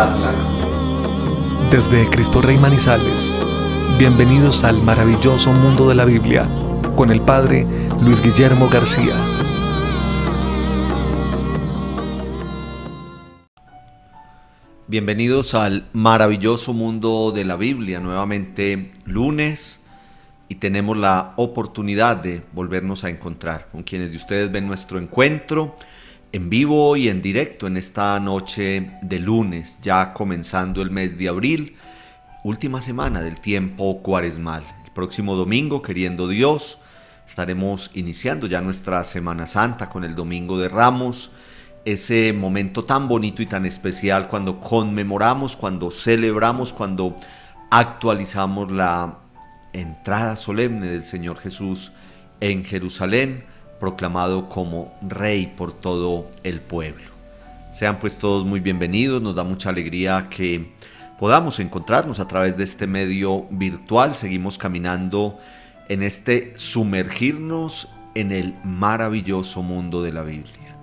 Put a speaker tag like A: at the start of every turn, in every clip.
A: charla.
B: Desde Cristo Rey Manizales, bienvenidos al maravilloso mundo de la Biblia, con el Padre Luis Guillermo García.
A: Bienvenidos al maravilloso mundo de la Biblia, nuevamente lunes, y tenemos la oportunidad de volvernos a encontrar con quienes de ustedes ven nuestro encuentro en vivo y en directo en esta noche de lunes, ya comenzando el mes de abril, última semana del tiempo cuaresmal. El próximo domingo, queriendo Dios, estaremos iniciando ya nuestra Semana Santa con el Domingo de Ramos, ese momento tan bonito y tan especial cuando conmemoramos, cuando celebramos, cuando actualizamos la entrada solemne del Señor Jesús en Jerusalén, proclamado como Rey por todo el pueblo. Sean pues todos muy bienvenidos, nos da mucha alegría que podamos encontrarnos a través de este medio virtual. Seguimos caminando en este sumergirnos en el maravilloso mundo de la Biblia.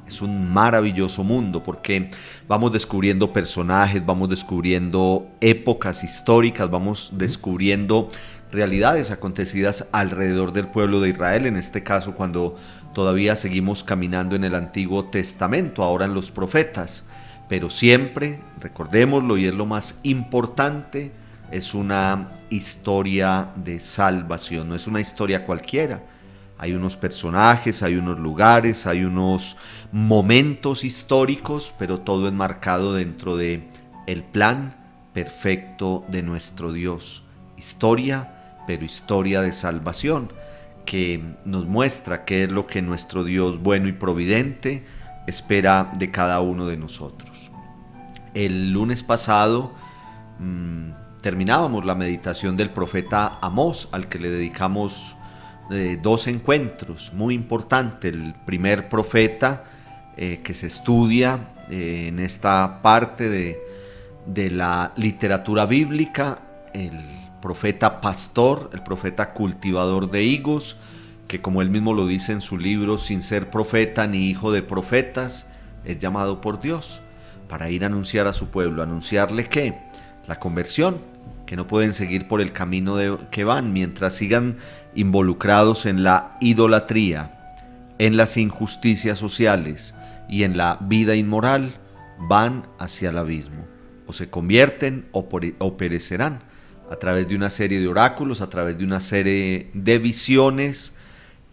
A: Es un maravilloso mundo porque vamos descubriendo personajes, vamos descubriendo épocas históricas, vamos descubriendo realidades acontecidas alrededor del pueblo de Israel, en este caso cuando todavía seguimos caminando en el Antiguo Testamento, ahora en los profetas, pero siempre, recordémoslo y es lo más importante, es una historia de salvación, no es una historia cualquiera. Hay unos personajes, hay unos lugares, hay unos momentos históricos, pero todo enmarcado dentro de el plan perfecto de nuestro Dios. Historia, pero historia de salvación, que nos muestra qué es lo que nuestro Dios bueno y providente espera de cada uno de nosotros. El lunes pasado terminábamos la meditación del profeta Amós, al que le dedicamos dos encuentros muy importantes. El primer profeta que se estudia en esta parte de la literatura bíblica, el profeta pastor, el profeta cultivador de higos, que como él mismo lo dice en su libro, sin ser profeta ni hijo de profetas, es llamado por Dios para ir a anunciar a su pueblo. ¿Anunciarle qué? La conversión, que no pueden seguir por el camino que van mientras sigan involucrados en la idolatría, en las injusticias sociales y en la vida inmoral, van hacia el abismo. O se convierten o perecerán. A través de una serie de oráculos, a través de una serie de visiones,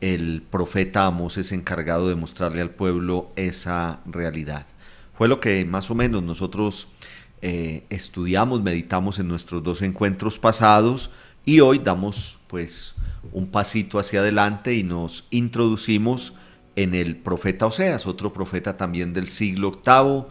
A: el profeta Amós es encargado de mostrarle al pueblo esa realidad. Fue lo que más o menos nosotros estudiamos, meditamos en nuestros dos encuentros pasados, y hoy damos pues un pasito hacia adelante y nos introducimos en el profeta Oseas, otro profeta también del siglo VIII,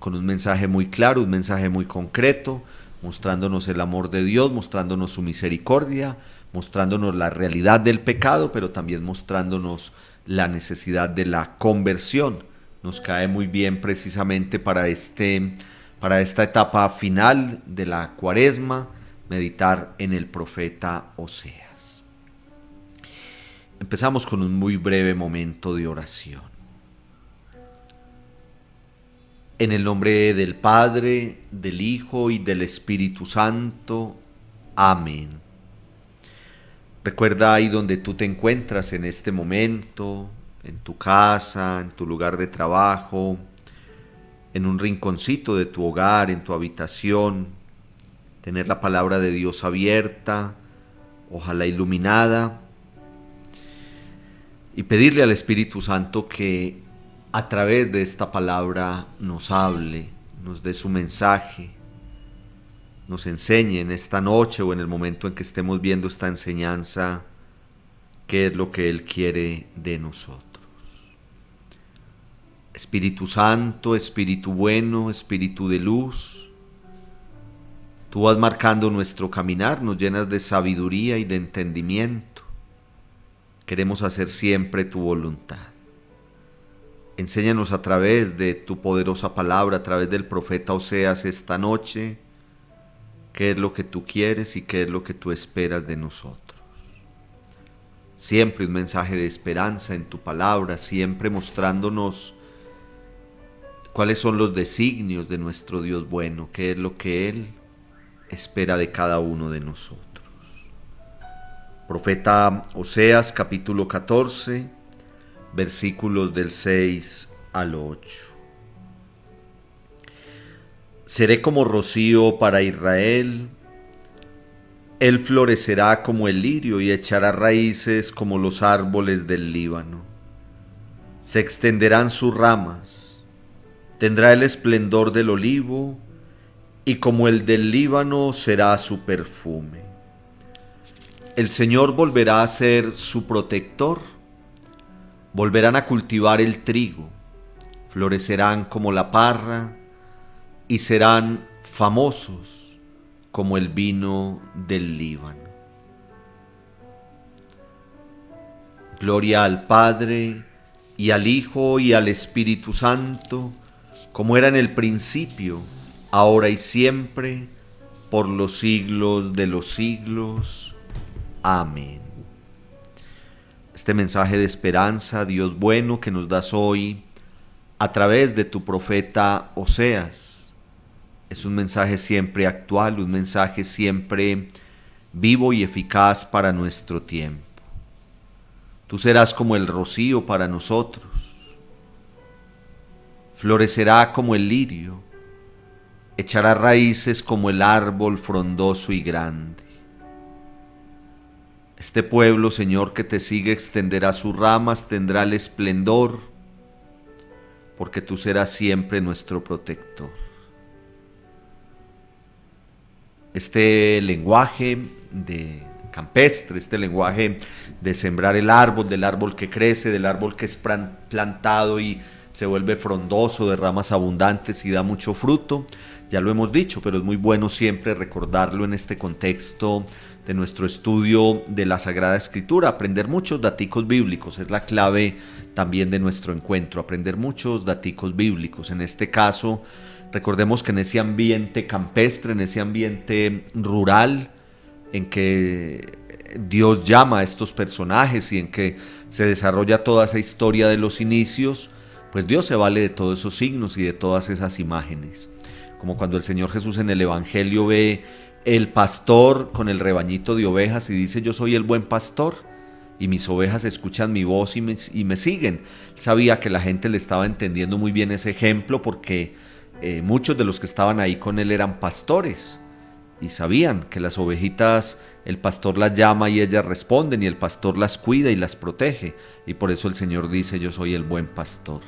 A: con un mensaje muy claro, un mensaje muy concreto, mostrándonos el amor de Dios, mostrándonos su misericordia, mostrándonos la realidad del pecado, pero también mostrándonos la necesidad de la conversión. Nos cae muy bien precisamente para esta etapa final de la Cuaresma, meditar en el profeta Oseas. Empezamos con un muy breve momento de oración. En el nombre del Padre, del Hijo y del Espíritu Santo. Amén. Recuerda ahí donde tú te encuentras en este momento, en tu casa, en tu lugar de trabajo, en un rinconcito de tu hogar, en tu habitación, tener la palabra de Dios abierta, ojalá iluminada, y pedirle al Espíritu Santo que a través de esta palabra nos hable, nos dé su mensaje, nos enseñe en esta noche o en el momento en que estemos viendo esta enseñanza qué es lo que Él quiere de nosotros. Espíritu Santo, Espíritu bueno, Espíritu de luz, tú vas marcando nuestro caminar, nos llenas de sabiduría y de entendimiento. Queremos hacer siempre tu voluntad. Enséñanos a través de tu poderosa palabra, a través del profeta Oseas esta noche, qué es lo que tú quieres y qué es lo que tú esperas de nosotros. Siempre un mensaje de esperanza en tu palabra, siempre mostrándonos cuáles son los designios de nuestro Dios bueno, qué es lo que Él espera de cada uno de nosotros. Profeta Oseas, capítulo 14, versículos del 6 al 8. Seré como rocío para Israel, él florecerá como el lirio y echará raíces como los árboles del Líbano. Se extenderán sus ramas, tendrá el esplendor del olivo y como el del Líbano será su perfume. El Señor volverá a ser su protector, volverán a cultivar el trigo, florecerán como la parra y serán famosos como el vino del Líbano. Gloria al Padre, y al Hijo, y al Espíritu Santo, como era en el principio, ahora y siempre, por los siglos de los siglos. Amén. Este mensaje de esperanza, Dios bueno, que nos das hoy a través de tu profeta Oseas, es un mensaje siempre actual, un mensaje siempre vivo y eficaz para nuestro tiempo. Tú serás como el rocío para nosotros, florecerá como el lirio, echará raíces como el árbol frondoso y grande. Este pueblo, Señor, que te sigue extenderá sus ramas, tendrá el esplendor, porque tú serás siempre nuestro protector. Este lenguaje campestre, este lenguaje de sembrar el árbol, del árbol que crece, del árbol que es plantado y se vuelve frondoso, de ramas abundantes y da mucho fruto, ya lo hemos dicho, pero es muy bueno siempre recordarlo en este contexto de nuestro estudio de la Sagrada Escritura, aprender muchos daticos bíblicos, es la clave también de nuestro encuentro, aprender muchos daticos bíblicos. En este caso, recordemos que en ese ambiente campestre, en ese ambiente rural, en que Dios llama a estos personajes y en que se desarrolla toda esa historia de los inicios, pues Dios se vale de todos esos signos y de todas esas imágenes. Como cuando el Señor Jesús en el Evangelio ve el pastor con el rebañito de ovejas y dice: yo soy el buen pastor y mis ovejas escuchan mi voz y me siguen. Él sabía que la gente le estaba entendiendo muy bien ese ejemplo porque muchos de los que estaban ahí con él eran pastores y sabían que las ovejitas, el pastor las llama y ellas responden y el pastor las cuida y las protege, y por eso el Señor dice: yo soy el buen pastor.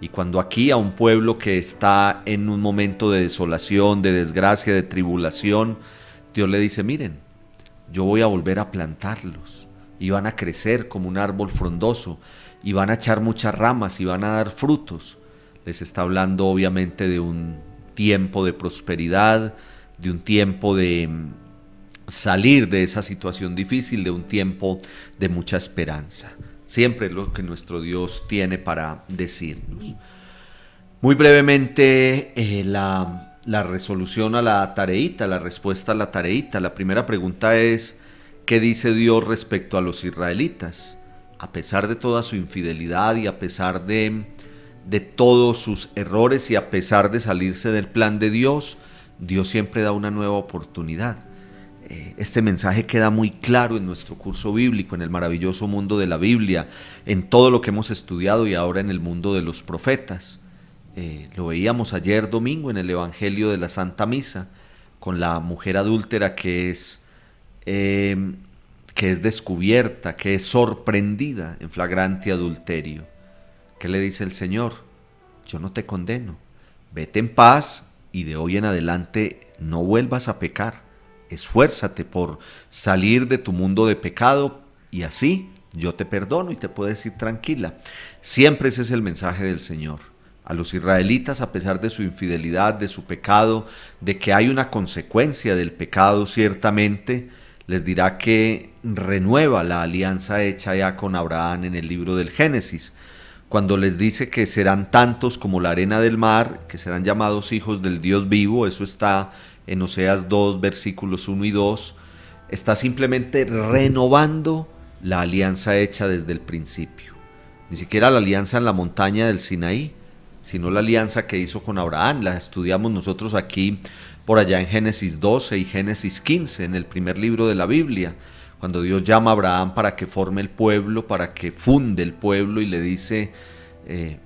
A: Y cuando aquí a un pueblo que está en un momento de desolación, de desgracia, de tribulación, Dios le dice: miren, yo voy a volver a plantarlos y van a crecer como un árbol frondoso y van a echar muchas ramas y van a dar frutos. Les está hablando obviamente de un tiempo de prosperidad, de un tiempo de salir de esa situación difícil, de un tiempo de mucha esperanza. Siempre es lo que nuestro Dios tiene para decirnos. Muy brevemente, la resolución a la tareita, la respuesta a la tareita. La primera pregunta es: ¿qué dice Dios respecto a los israelitas? A pesar de toda su infidelidad y a pesar de todos sus errores y a pesar de salirse del plan de Dios, Dios siempre da una nueva oportunidad. Este mensaje queda muy claro en nuestro curso bíblico, en el maravilloso mundo de la Biblia, en todo lo que hemos estudiado y ahora en el mundo de los profetas. Lo veíamos ayer domingo en el Evangelio de la Santa Misa, con la mujer adúltera que es descubierta, que es sorprendida en flagrante adulterio. ¿Qué le dice el Señor? Yo no te condeno, vete en paz y de hoy en adelante no vuelvas a pecar. Esfuérzate por salir de tu mundo de pecado y así yo te perdono y te puedes ir tranquila. Siempre ese es el mensaje del Señor. A los israelitas, a pesar de su infidelidad, de su pecado, de que hay una consecuencia del pecado ciertamente, les dirá que renueva la alianza hecha ya con Abraham en el libro del Génesis, cuando les dice que serán tantos como la arena del mar, que serán llamados hijos del Dios vivo. Eso está en Oseas 2, versículos 1 y 2, está simplemente renovando la alianza hecha desde el principio. Ni siquiera la alianza en la montaña del Sinaí, sino la alianza que hizo con Abraham. La estudiamos nosotros aquí por allá en Génesis 12 y Génesis 15, en el primer libro de la Biblia, cuando Dios llama a Abraham para que forme el pueblo, para que funde el pueblo, y le dice,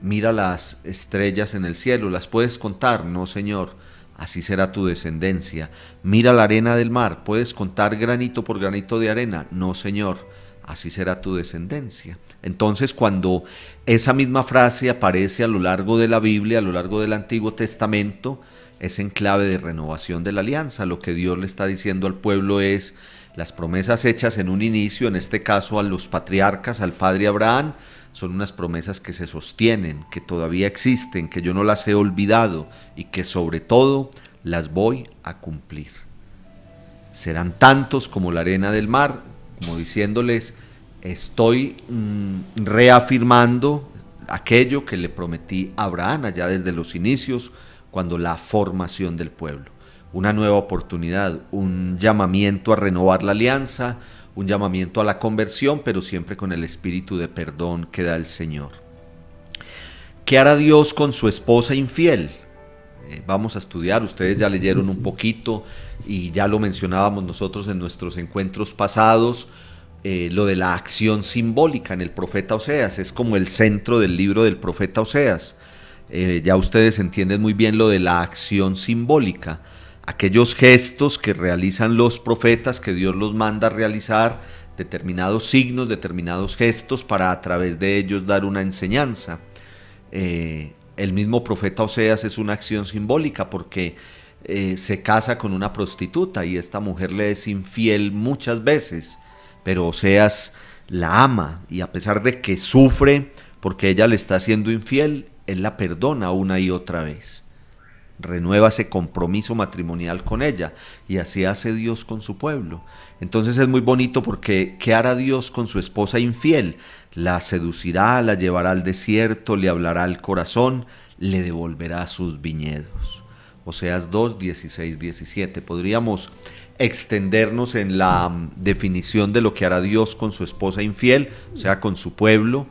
A: mira las estrellas en el cielo, ¿las puedes contar? No, Señor, así será tu descendencia. Mira la arena del mar, ¿puedes contar granito por granito de arena? No, Señor, así será tu descendencia. Entonces, cuando esa misma frase aparece a lo largo de la Biblia, a lo largo del Antiguo Testamento, es en clave de renovación de la alianza. Lo que Dios le está diciendo al pueblo es, las promesas hechas en un inicio, en este caso a los patriarcas, al padre Abraham, son unas promesas que se sostienen, que todavía existen, que yo no las he olvidado y que sobre todo las voy a cumplir. Serán tantos como la arena del mar, como diciéndoles, estoy reafirmando aquello que le prometí a Abraham allá desde los inicios, cuando la formación del pueblo. Una nueva oportunidad, un llamamiento a renovar la alianza, un llamamiento a la conversión, pero siempre con el espíritu de perdón que da el Señor. ¿Qué hará Dios con su esposa infiel? Vamos a estudiar, ustedes ya leyeron un poquito y ya lo mencionábamos nosotros en nuestros encuentros pasados, lo de la acción simbólica en el profeta Oseas, es como el centro del libro del profeta Oseas. Ya ustedes entienden muy bien lo de la acción simbólica, aquellos gestos que realizan los profetas, que Dios los manda a realizar, determinados signos, determinados gestos, para a través de ellos dar una enseñanza. El mismo profeta Oseas es una acción simbólica porque se casa con una prostituta y esta mujer le es infiel muchas veces, pero Oseas la ama y a pesar de que sufre porque ella le está siendo infiel, él la perdona una y otra vez. Renueva ese compromiso matrimonial con ella y así hace Dios con su pueblo. Entonces es muy bonito porque ¿qué hará Dios con su esposa infiel? La seducirá, la llevará al desierto, le hablará al corazón, le devolverá sus viñedos. Oseas 2, 16, 17. Podríamos extendernos en la definición de lo que hará Dios con su esposa infiel, o sea, con su pueblo.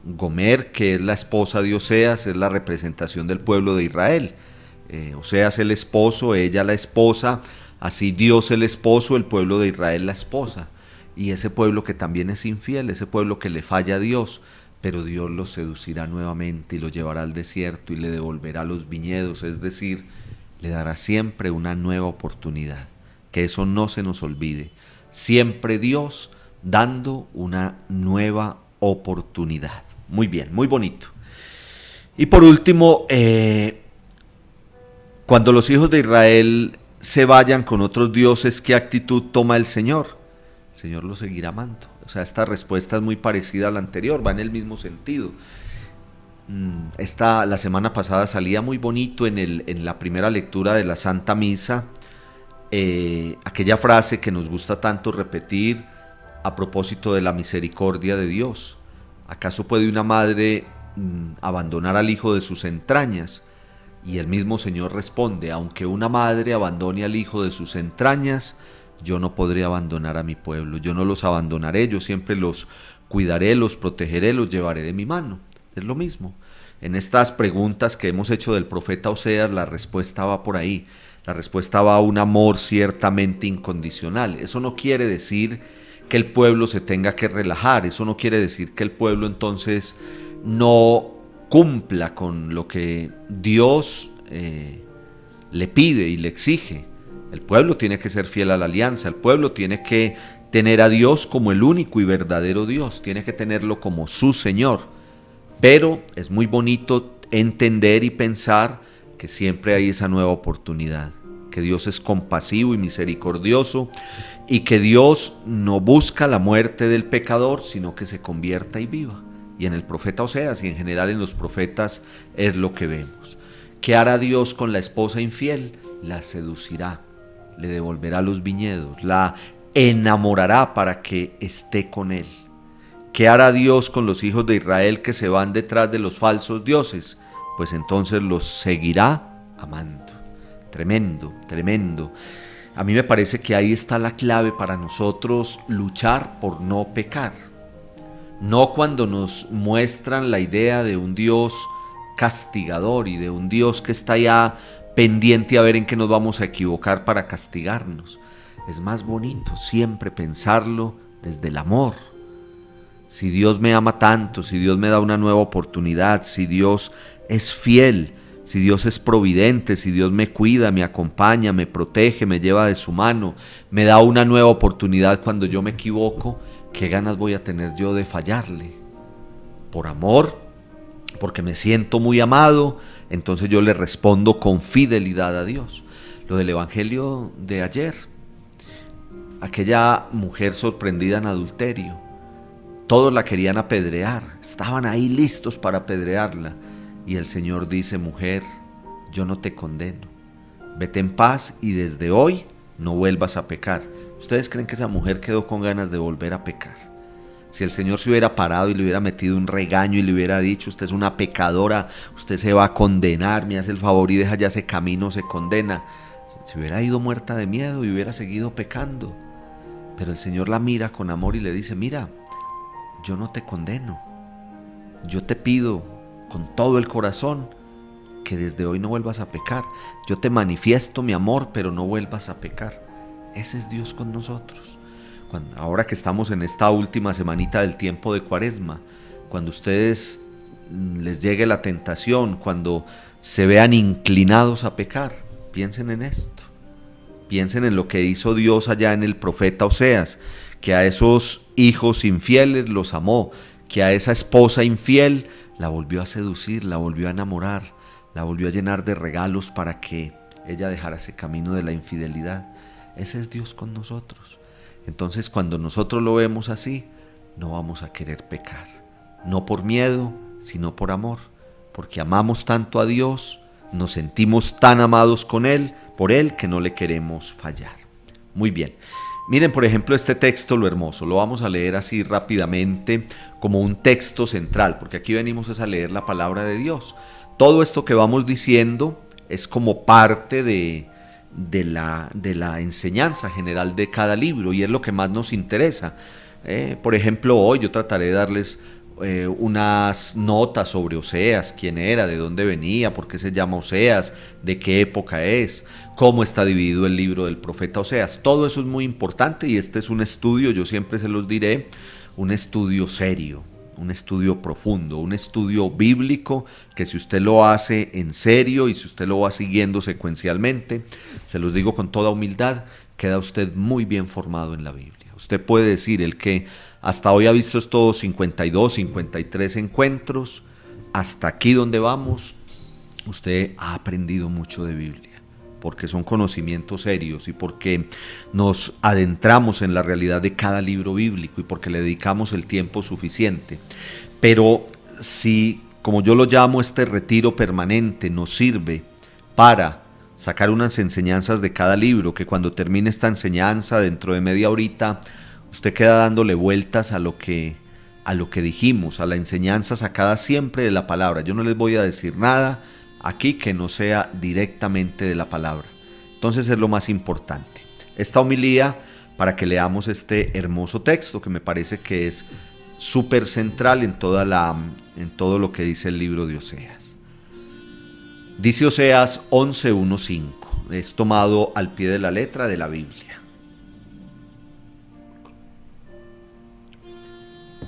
A: Gomer, que es la esposa de Oseas, es la representación del pueblo de Israel. Oseas el esposo, ella la esposa, así Dios el esposo, el pueblo de Israel la esposa. Y ese pueblo que también es infiel, ese pueblo que le falla a Dios, pero Dios lo seducirá nuevamente y lo llevará al desierto y le devolverá los viñedos, es decir, le dará siempre una nueva oportunidad. Que eso no se nos olvide. Siempre Dios dando una nueva oportunidad. Muy bien, muy bonito. Y por último, cuando los hijos de Israel se vayan con otros dioses, ¿qué actitud toma el Señor? El Señor los seguirá amando. O sea, esta respuesta es muy parecida a la anterior, va en el mismo sentido. La semana pasada salía muy bonito en la primera lectura de la Santa Misa, aquella frase que nos gusta tanto repetir a propósito de la misericordia de Dios. ¿Acaso puede una madre abandonar al hijo de sus entrañas? Y el mismo Señor responde, aunque una madre abandone al hijo de sus entrañas, yo no podré abandonar a mi pueblo, yo no los abandonaré, yo siempre los cuidaré, los protegeré, los llevaré de mi mano. Es lo mismo. En estas preguntas que hemos hecho del profeta Oseas, la respuesta va por ahí. La respuesta va a un amor ciertamente incondicional. Eso no quiere decir que el pueblo se tenga que relajar, eso no quiere decir que el pueblo entonces no cumpla con lo que Dios le pide y le exige. El pueblo tiene que ser fiel a la alianza, el pueblo tiene que tener a Dios como el único y verdadero Dios, tiene que tenerlo como su Señor, pero es muy bonito entender y pensar que siempre hay esa nueva oportunidad, que Dios es compasivo y misericordioso y que Dios no busca la muerte del pecador, sino que se convierta y viva. Y en el profeta Oseas y en general en los profetas es lo que vemos. ¿Qué hará Dios con la esposa infiel? La seducirá, le devolverá los viñedos, la enamorará para que esté con él. ¿Qué hará Dios con los hijos de Israel que se van detrás de los falsos dioses? Pues entonces los seguirá amando. Tremendo, tremendo. A mí me parece que ahí está la clave para nosotros luchar por no pecar. no cuando nos muestran la idea de un Dios castigador y de un Dios que está ya pendiente a ver en qué nos vamos a equivocar para castigarnos. Es más bonito siempre pensarlo desde el amor. Si Dios me ama tanto, si Dios me da una nueva oportunidad, si Dios es fiel, si Dios es providente, si Dios me cuida, me acompaña, me protege, me lleva de su mano, me da una nueva oportunidad cuando yo me equivoco, ¿qué ganas voy a tener yo de fallarle? Por amor, porque me siento muy amado, entonces yo le respondo con fidelidad a Dios. Lo del evangelio de ayer, aquella mujer sorprendida en adulterio, todos la querían apedrear, estaban ahí listos para apedrearla, y el Señor dice: mujer, yo no te condeno, vete en paz y desde hoy no vuelvas a pecar. ¿Ustedes creen que esa mujer quedó con ganas de volver a pecar? Si el Señor se hubiera parado y le hubiera metido un regaño y le hubiera dicho: usted es una pecadora, usted se va a condenar, me hace el favor y deja ya ese camino, se condena, se hubiera ido muerta de miedo y hubiera seguido pecando. Pero el Señor la mira con amor y le dice: mira, yo no te condeno, yo te pido con todo el corazón que desde hoy no vuelvas a pecar. Yo te manifiesto mi amor, pero no vuelvas a pecar. Ese es Dios con nosotros. Ahora que estamos en esta última semanita del tiempo de Cuaresma, cuando ustedes les llegue la tentación, cuando se vean inclinados a pecar, piensen en esto. Piensen en lo que hizo Dios allá en el profeta Oseas, que a esos hijos infieles los amó, que a esa esposa infiel la volvió a seducir, la volvió a enamorar, la volvió a llenar de regalos para que ella dejara ese camino de la infidelidad. Ese es Dios con nosotros. Entonces, cuando nosotros lo vemos así, no vamos a querer pecar, no por miedo, sino por amor, porque amamos tanto a Dios, nos sentimos tan amados por Él, que no le queremos fallar. Muy bien. Miren, por ejemplo, este texto, lo hermoso, lo vamos a leer así rápidamente como un texto central, porque aquí venimos a leer la palabra de Dios. Todo esto que vamos diciendo es como parte de la enseñanza general de cada libro y es lo que más nos interesa. Por ejemplo, hoy yo trataré de darles unas notas sobre Oseas, quién era, de dónde venía, por qué se llama Oseas, de qué época es, cómo está dividido el libro del profeta Oseas. Todo eso es muy importante y este es un estudio, yo siempre se los diré, un estudio serio, un estudio profundo, un estudio bíblico que si usted lo hace en serio y si usted lo va siguiendo secuencialmente, se los digo con toda humildad, queda usted muy bien formado en la Biblia. Usted puede decir, el que hasta hoy ha visto estos 52, 53 encuentros, hasta aquí donde vamos, usted ha aprendido mucho de Biblia, porque son conocimientos serios y porque nos adentramos en la realidad de cada libro bíblico y porque le dedicamos el tiempo suficiente. Pero si, como yo lo llamo, este retiro permanente nos sirve para sacar unas enseñanzas de cada libro, que cuando termine esta enseñanza, dentro de media horita, usted queda dándole vueltas a lo que dijimos, a la enseñanza sacada siempre de la palabra. Yo no les voy a decir nada aquí que no sea directamente de la palabra. Entonces es lo más importante. Esta homilía para que leamos este hermoso texto que me parece que es súper central en todo lo que dice el libro de Oseas. Dice Oseas 11:1-5, es tomado al pie de la letra de la Biblia.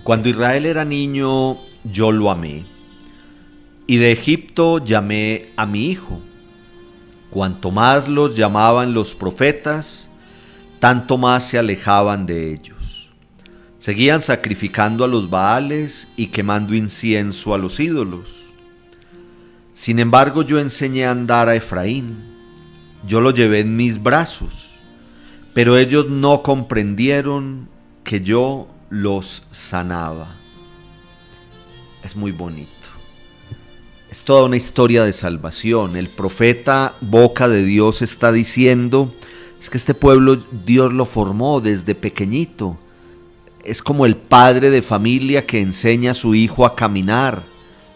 A: Cuando Israel era niño, yo lo amé, y de Egipto llamé a mi hijo. Cuanto más los llamaban los profetas, tanto más se alejaban de ellos. Seguían sacrificando a los Baales y quemando incienso a los ídolos. Sin embargo, yo enseñé a andar a Efraín, yo lo llevé en mis brazos, pero ellos no comprendieron que yo los sanaba. Es muy bonito. Es toda una historia de salvación. El profeta, boca de Dios, está diciendo, es que este pueblo Dios lo formó desde pequeñito. Es como el padre de familia que enseña a su hijo a caminar,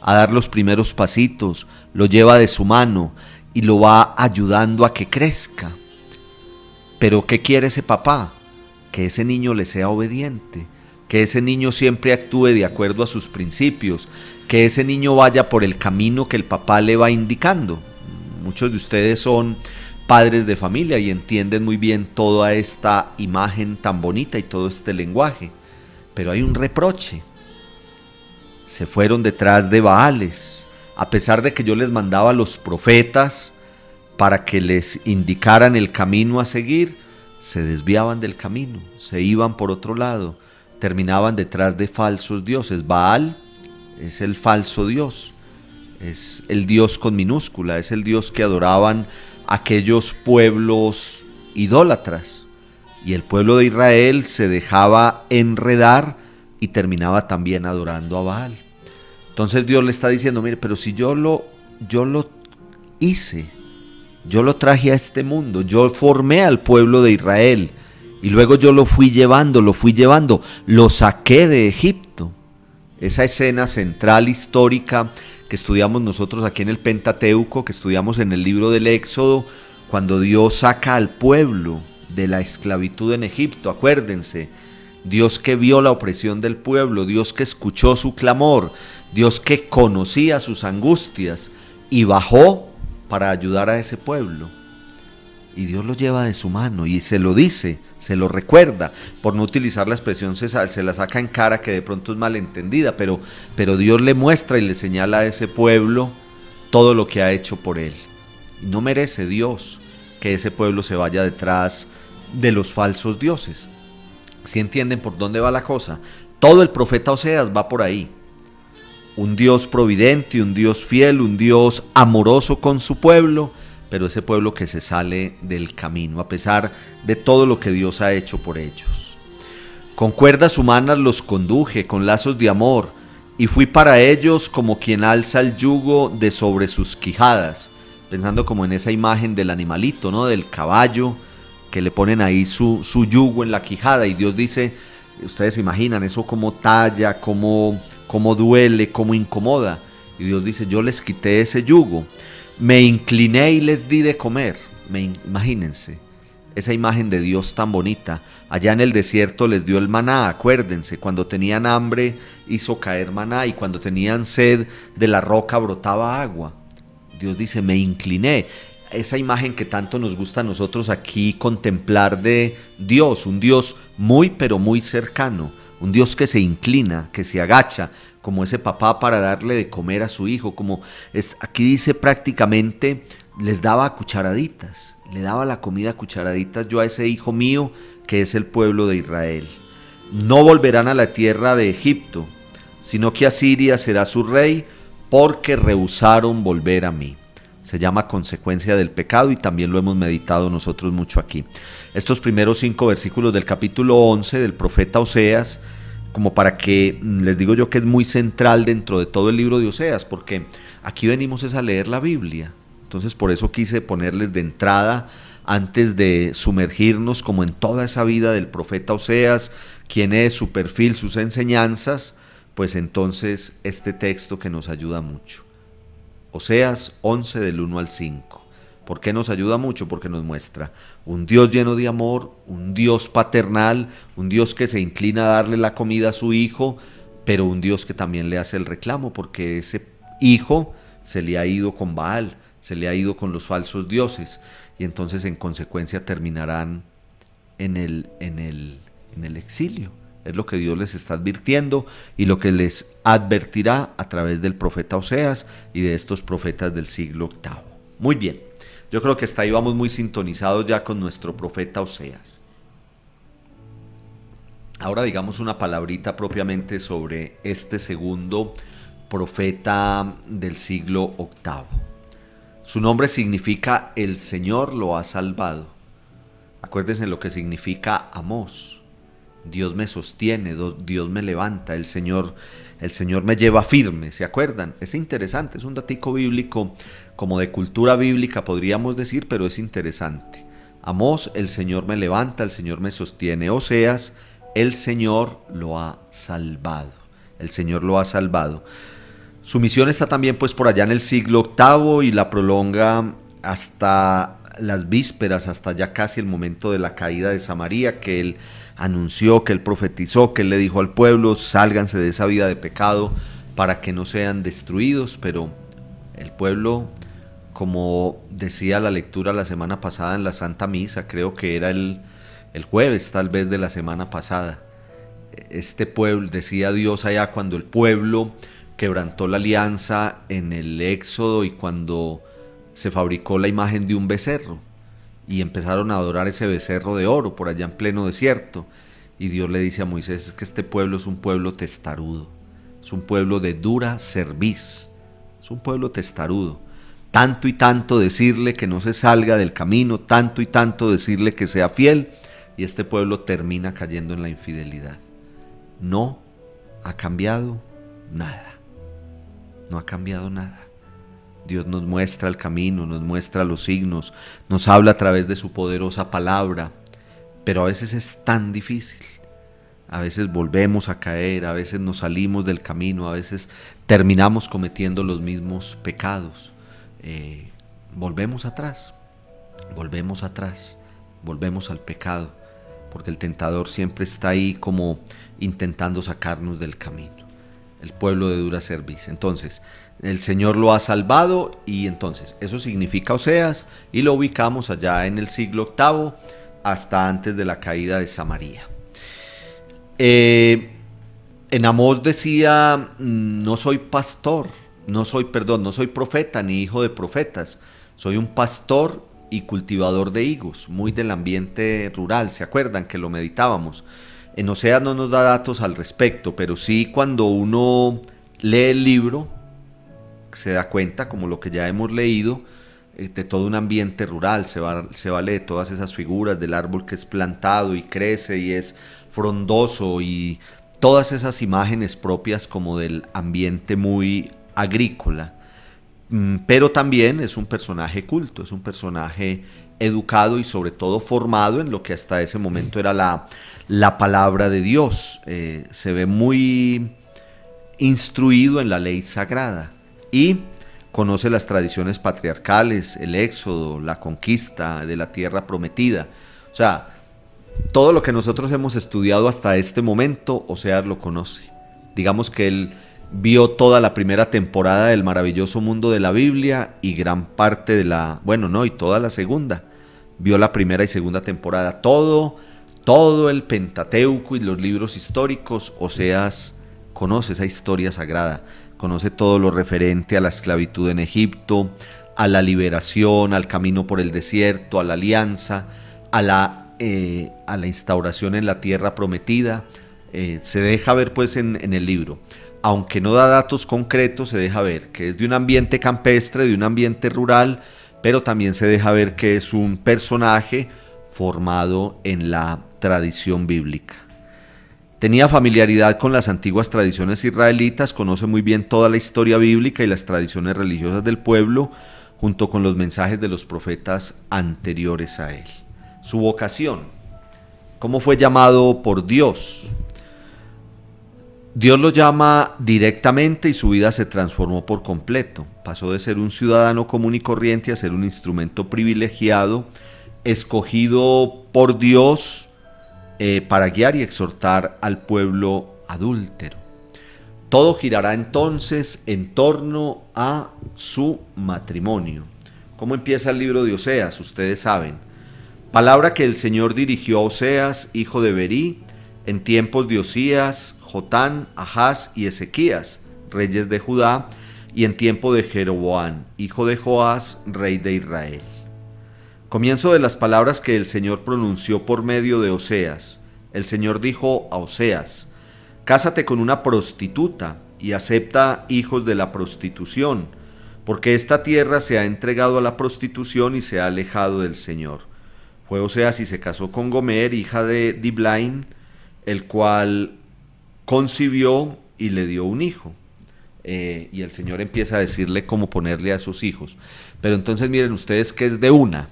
A: a dar los primeros pasitos, lo lleva de su mano y lo va ayudando a que crezca. Pero ¿qué quiere ese papá? Que ese niño le sea obediente, que ese niño siempre actúe de acuerdo a sus principios, que ese niño vaya por el camino que el papá le va indicando. Muchos de ustedes son padres de familia y entienden muy bien toda esta imagen tan bonita y todo este lenguaje, pero hay un reproche. Se fueron detrás de Baales, a pesar de que yo les mandaba a los profetas para que les indicaran el camino a seguir, se desviaban del camino, se iban por otro lado, terminaban detrás de falsos dioses. Baal es el falso dios, es el dios con minúscula, es el dios que adoraban aquellos pueblos idólatras, y el pueblo de Israel se dejaba enredar y terminaba también adorando a Baal. Entonces Dios le está diciendo, mire, pero si yo lo hice, yo lo traje a este mundo, yo formé al pueblo de Israel y luego yo lo fui llevando, lo saqué de Egipto. Esa escena central histórica que estudiamos nosotros aquí en el Pentateuco, que estudiamos en el libro del Éxodo, cuando Dios saca al pueblo de la esclavitud en Egipto. Acuérdense, Dios que vio la opresión del pueblo, Dios que escuchó su clamor, Dios que conocía sus angustias y bajó para ayudar a ese pueblo. Y Dios lo lleva de su mano y se lo dice, se lo recuerda, por no utilizar la expresión se la saca en cara, que de pronto es malentendida, pero Dios le muestra y le señala a ese pueblo todo lo que ha hecho por él. Y no merece Dios que ese pueblo se vaya detrás de los falsos dioses. ¿Sí entienden por dónde va la cosa? Todo el profeta Oseas va por ahí. Un Dios providente, un Dios fiel, un Dios amoroso con su pueblo, pero ese pueblo que se sale del camino, a pesar de todo lo que Dios ha hecho por ellos. Con cuerdas humanas los conduje, con lazos de amor, y fui para ellos como quien alza el yugo de sobre sus quijadas, pensando como en esa imagen del animalito, ¿no? Del caballo, que le ponen ahí su yugo en la quijada, y Dios dice, ustedes se imaginan eso como talla, como duele, como incomoda, y Dios dice, yo les quité ese yugo, me incliné y les di de comer. Imagínense esa imagen de Dios tan bonita. Allá en el desierto les dio el maná, acuérdense, cuando tenían hambre hizo caer maná, y cuando tenían sed de la roca brotaba agua. Dios dice, me incliné. Esa imagen que tanto nos gusta a nosotros aquí contemplar de Dios, un Dios muy pero muy cercano, un Dios que se inclina, que se agacha, como ese papá para darle de comer a su hijo, aquí dice prácticamente, les daba a cucharaditas, le daba la comida a cucharaditas yo a ese hijo mío que es el pueblo de Israel. No volverán a la tierra de Egipto, sino que Asiria será su rey, porque rehusaron volver a mí. Se llama consecuencia del pecado y también lo hemos meditado nosotros mucho aquí. Estos primeros 5 versículos del capítulo 11 del profeta Oseas, como para que, les digo yo que es muy central dentro de todo el libro de Oseas, porque aquí venimos es a leer la Biblia. Entonces por eso quise ponerles de entrada, antes de sumergirnos como en toda esa vida del profeta Oseas, quién es, su perfil, sus enseñanzas, pues entonces este texto que nos ayuda mucho. Oseas 11 del 1 al 5. ¿Por qué nos ayuda mucho? Porque nos muestra un Dios lleno de amor, un Dios paternal, un Dios que se inclina a darle la comida a su hijo, pero un Dios que también le hace el reclamo, porque ese hijo se le ha ido con Baal, se le ha ido con los falsos dioses, y entonces en consecuencia terminarán en el exilio. Es lo que Dios les está advirtiendo y lo que les advertirá a través del profeta Oseas y de estos profetas del siglo VIII. Muy bien, yo creo que hasta ahí vamos muy sintonizados ya con nuestro profeta Oseas. Ahora digamos una palabrita propiamente sobre este segundo profeta del siglo VIII. Su nombre significa el Señor lo ha salvado. Acuérdense lo que significa Amós. Dios me sostiene, Dios me levanta, el Señor me lleva firme, ¿se acuerdan? Es interesante, es un datico bíblico, como de cultura bíblica podríamos decir, pero es interesante. Amós, el Señor me levanta, el Señor me sostiene. Oseas, el Señor lo ha salvado, el Señor lo ha salvado. Su misión está también pues por allá en el siglo VIII y la prolonga hasta las vísperas, hasta ya casi el momento de la caída de Samaria, que él anunció, que él profetizó, que él le dijo al pueblo: sálganse de esa vida de pecado para que no sean destruidos. Pero el pueblo, como decía la lectura la semana pasada en la Santa Misa, creo que era el jueves tal vez de la semana pasada, este pueblo, decía Dios allá, cuando el pueblo quebrantó la alianza en el Éxodo y cuando se fabricó la imagen de un becerro y empezaron a adorar ese becerro de oro por allá en pleno desierto, y Dios le dice a Moisés: es que este pueblo es un pueblo testarudo, es un pueblo de dura cerviz, es un pueblo testarudo. Tanto y tanto decirle que no se salga del camino, tanto y tanto decirle que sea fiel, y este pueblo termina cayendo en la infidelidad. No ha cambiado nada, no ha cambiado nada. Dios nos muestra el camino, nos muestra los signos, nos habla a través de su poderosa palabra, pero a veces es tan difícil. A veces volvemos a caer, a veces nos salimos del camino, a veces terminamos cometiendo los mismos pecados. Volvemos atrás, volvemos al pecado, porque el tentador siempre está ahí como intentando sacarnos del camino. El pueblo de dura cerviz. Entonces, el Señor lo ha salvado, y entonces eso significa Oseas, y lo ubicamos allá en el siglo VIII, hasta antes de la caída de Samaria. En Amós decía: no soy profeta ni hijo de profetas, soy un pastor y cultivador de higos, muy del ambiente rural. ¿Se acuerdan que lo meditábamos? En Oseas no nos da datos al respecto, pero sí, cuando uno lee el libro se da cuenta, como lo que ya hemos leído, de todo un ambiente rural. Se vale de todas esas figuras del árbol que es plantado y crece y es frondoso, y todas esas imágenes propias como del ambiente muy agrícola. Pero también es un personaje culto, es un personaje educado y sobre todo formado en lo que hasta ese momento era la palabra de Dios. Se ve muy instruido en la ley sagrada y conoce las tradiciones patriarcales, el éxodo, la conquista de la tierra prometida. O sea, todo lo que nosotros hemos estudiado hasta este momento, Oseas lo conoce. Digamos que él vio toda la primera temporada del maravilloso mundo de la Biblia y gran parte de y toda la segunda. Vio la primera y segunda temporada, todo el Pentateuco y los libros históricos. Oseas conoce esa historia sagrada, conoce todo lo referente a la esclavitud en Egipto, a la liberación, al camino por el desierto, a la alianza, a la instauración en la tierra prometida. Se deja ver pues en el libro. Aunque no da datos concretos, se deja ver que es de un ambiente campestre, de un ambiente rural, pero también se deja ver que es un personaje formado en la tradición bíblica. Tenía familiaridad con las antiguas tradiciones israelitas, conoce muy bien toda la historia bíblica y las tradiciones religiosas del pueblo, junto con los mensajes de los profetas anteriores a él. Su vocación: ¿cómo fue llamado por Dios? Dios lo llama directamente y su vida se transformó por completo. Pasó de ser un ciudadano común y corriente a ser un instrumento privilegiado, escogido por Dios para guiar y exhortar al pueblo adúltero. Todo girará entonces en torno a su matrimonio. ¿Cómo empieza el libro de Oseas? Ustedes saben. Palabra que el Señor dirigió a Oseas, hijo de Berí, en tiempos de Osías, Jotán, Ahaz y Ezequías, reyes de Judá, y en tiempo de Jeroboam, hijo de Joás, rey de Israel. Comienzo de las palabras que el Señor pronunció por medio de Oseas. El Señor dijo a Oseas: cásate con una prostituta y acepta hijos de la prostitución, porque esta tierra se ha entregado a la prostitución y se ha alejado del Señor. Fue Oseas y se casó con Gomer, hija de Diblaim, el cual concibió y le dio un hijo. Y el Señor empieza a decirle cómo ponerle a sus hijos. Pero entonces miren ustedes que es de una.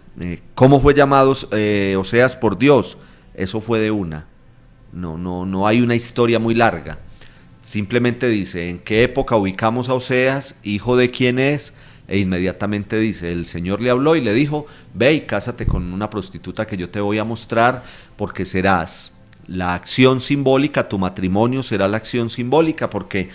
A: ¿Cómo fue llamado Oseas por Dios? Eso fue de una. No hay una historia muy larga. Simplemente dice en qué época ubicamos a Oseas, hijo de quién es e inmediatamente dice, el Señor le habló y le dijo, ve y cásate con una prostituta que yo te voy a mostrar, porque serás la acción simbólica, tu matrimonio será la acción simbólica, porque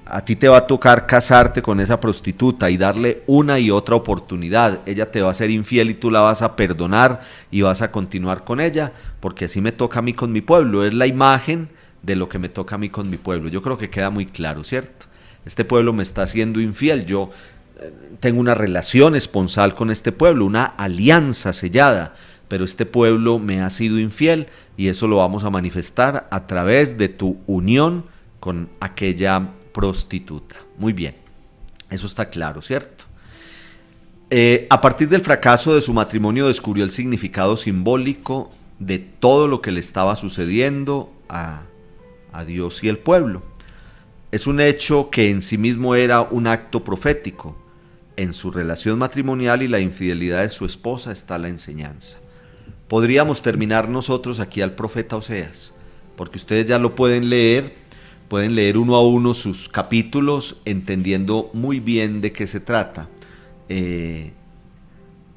A: a ti te va a tocar casarte con esa prostituta y darle una y otra oportunidad. Ella te va a ser infiel y tú la vas a perdonar y vas a continuar con ella, porque así me toca a mí con mi pueblo. Es la imagen de lo que me toca a mí con mi pueblo. Yo creo que queda muy claro, ¿cierto? Este pueblo me está haciendo infiel, yo tengo una relación esponsal con este pueblo, una alianza sellada, pero este pueblo me ha sido infiel y eso lo vamos a manifestar a través de tu unión con aquella prostituta. Muy bien, eso está claro, ¿cierto? A partir del fracaso de su matrimonio descubrió el significado simbólico de todo lo que le estaba sucediendo a Dios y el pueblo. Es un hecho que en sí mismo era un acto profético. En su relación matrimonial y la infidelidad de su esposa está la enseñanza. Podríamos terminar nosotros aquí al profeta Oseas, porque ustedes ya lo pueden leer uno a uno sus capítulos, entendiendo muy bien de qué se trata.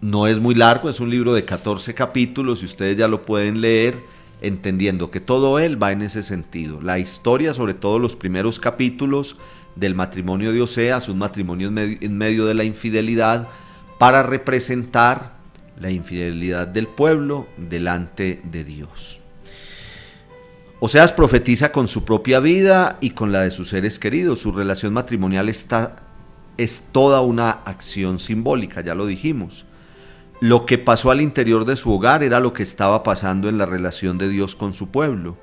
A: No es muy largo, es un libro de 14 capítulos y ustedes ya lo pueden leer, entendiendo que todo él va en ese sentido. La historia, sobre todo los primeros capítulos del matrimonio de Oseas, un matrimonio en medio de la infidelidad, para representar la infidelidad del pueblo delante de Dios. Oseas profetiza con su propia vida y con la de sus seres queridos. Su relación matrimonial es toda una acción simbólica, ya lo dijimos. Lo que pasó al interior de su hogar era lo que estaba pasando en la relación de Dios con su pueblo,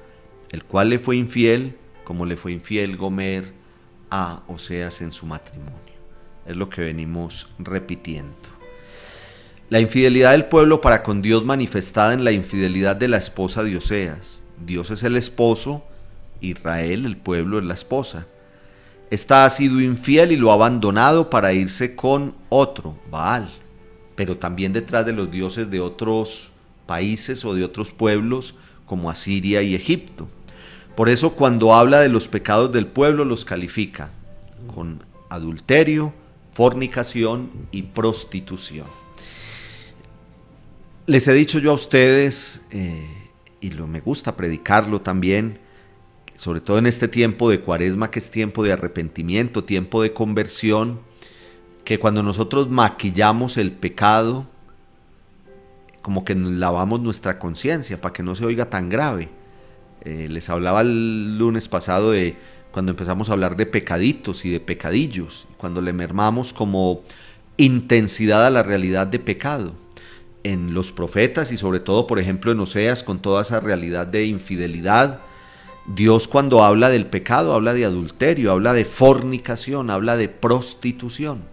A: el cual le fue infiel, como le fue infiel Gomer a Oseas en su matrimonio. Es lo que venimos repitiendo. La infidelidad del pueblo para con Dios manifestada en la infidelidad de la esposa de Oseas. Dios es el esposo, Israel, el pueblo, es la esposa. Esta ha sido infiel y lo ha abandonado para irse con otro, Baal, pero también detrás de los dioses de otros países o de otros pueblos como Asiria y Egipto. Por eso cuando habla de los pecados del pueblo los califica con adulterio, fornicación y prostitución. Les he dicho yo a ustedes, me gusta predicarlo también, sobre todo en este tiempo de Cuaresma, que es tiempo de arrepentimiento, tiempo de conversión, que cuando nosotros maquillamos el pecado, como que lavamos nuestra conciencia para que no se oiga tan grave. Les hablaba el lunes pasado de cuando empezamos a hablar de pecaditos y de pecadillos, cuando le mermamos como intensidad a la realidad de pecado. En los profetas y sobre todo, por ejemplo, en Oseas, con toda esa realidad de infidelidad, Dios cuando habla del pecado, habla de adulterio, habla de fornicación, habla de prostitución.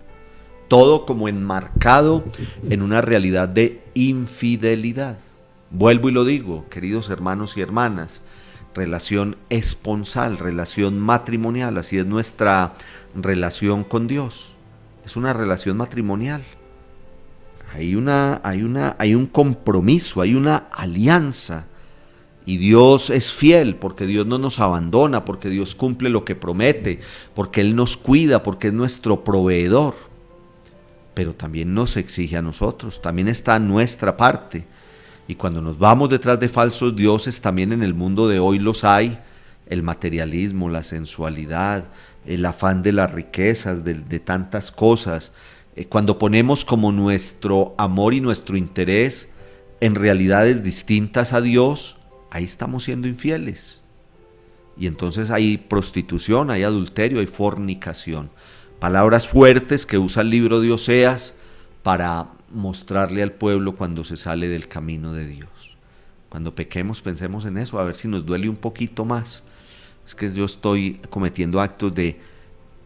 A: Todo como enmarcado en una realidad de infidelidad. Vuelvo y lo digo, queridos hermanos y hermanas, relación esponsal, relación matrimonial, así es nuestra relación con Dios. Es una relación matrimonial. Hay un compromiso, hay una alianza. Y Dios es fiel porque Dios no nos abandona, porque Dios cumple lo que promete, porque Él nos cuida, porque es nuestro proveedor. Pero también nos exige a nosotros, también está a nuestra parte. Y cuando nos vamos detrás de falsos dioses, también en el mundo de hoy los hay, el materialismo, la sensualidad, el afán de las riquezas, de tantas cosas. Cuando ponemos como nuestro amor y nuestro interés en realidades distintas a Dios, ahí estamos siendo infieles. Y entonces hay prostitución, hay adulterio, hay fornicación. Palabras fuertes que usa el libro de Oseas para mostrarle al pueblo cuando se sale del camino de Dios. Cuando pequemos pensemos en eso, a ver si nos duele un poquito más. Es que yo estoy cometiendo actos de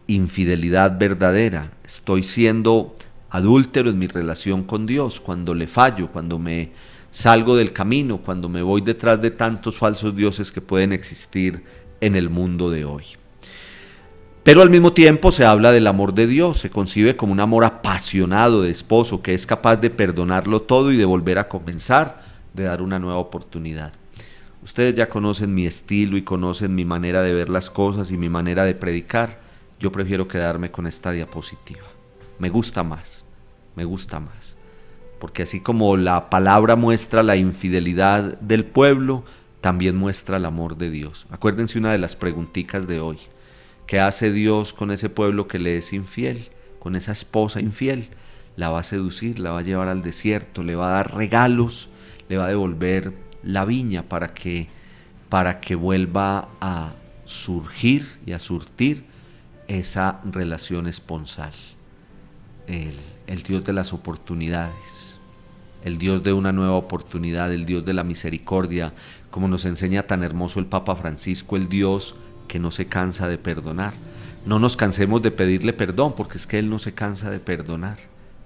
A: infidelidad verdadera, estoy siendo adúltero en mi relación con Dios, cuando le fallo, cuando me salgo del camino, cuando me voy detrás de tantos falsos dioses que pueden existir en el mundo de hoy. Pero al mismo tiempo se habla del amor de Dios, se concibe como un amor apasionado de esposo que es capaz de perdonarlo todo y de volver a comenzar, de dar una nueva oportunidad. Ustedes ya conocen mi estilo y conocen mi manera de ver las cosas y mi manera de predicar. Yo prefiero quedarme con esta diapositiva. me gusta más, porque así como la palabra muestra la infidelidad del pueblo, también muestra el amor de Dios. Acuérdense una de las preguntitas de hoy: ¿qué hace Dios con ese pueblo que le es infiel? Con esa esposa infiel. La va a seducir, la va a llevar al desierto, le va a dar regalos, le va a devolver la viña para que vuelva a surgir y a surtir esa relación esponsal. El Dios de las oportunidades, el Dios de una nueva oportunidad, el Dios de la misericordia, como nos enseña tan hermoso el Papa Francisco, el Dios que no se cansa de perdonar. No nos cansemos de pedirle perdón, porque es que Él no se cansa de perdonar.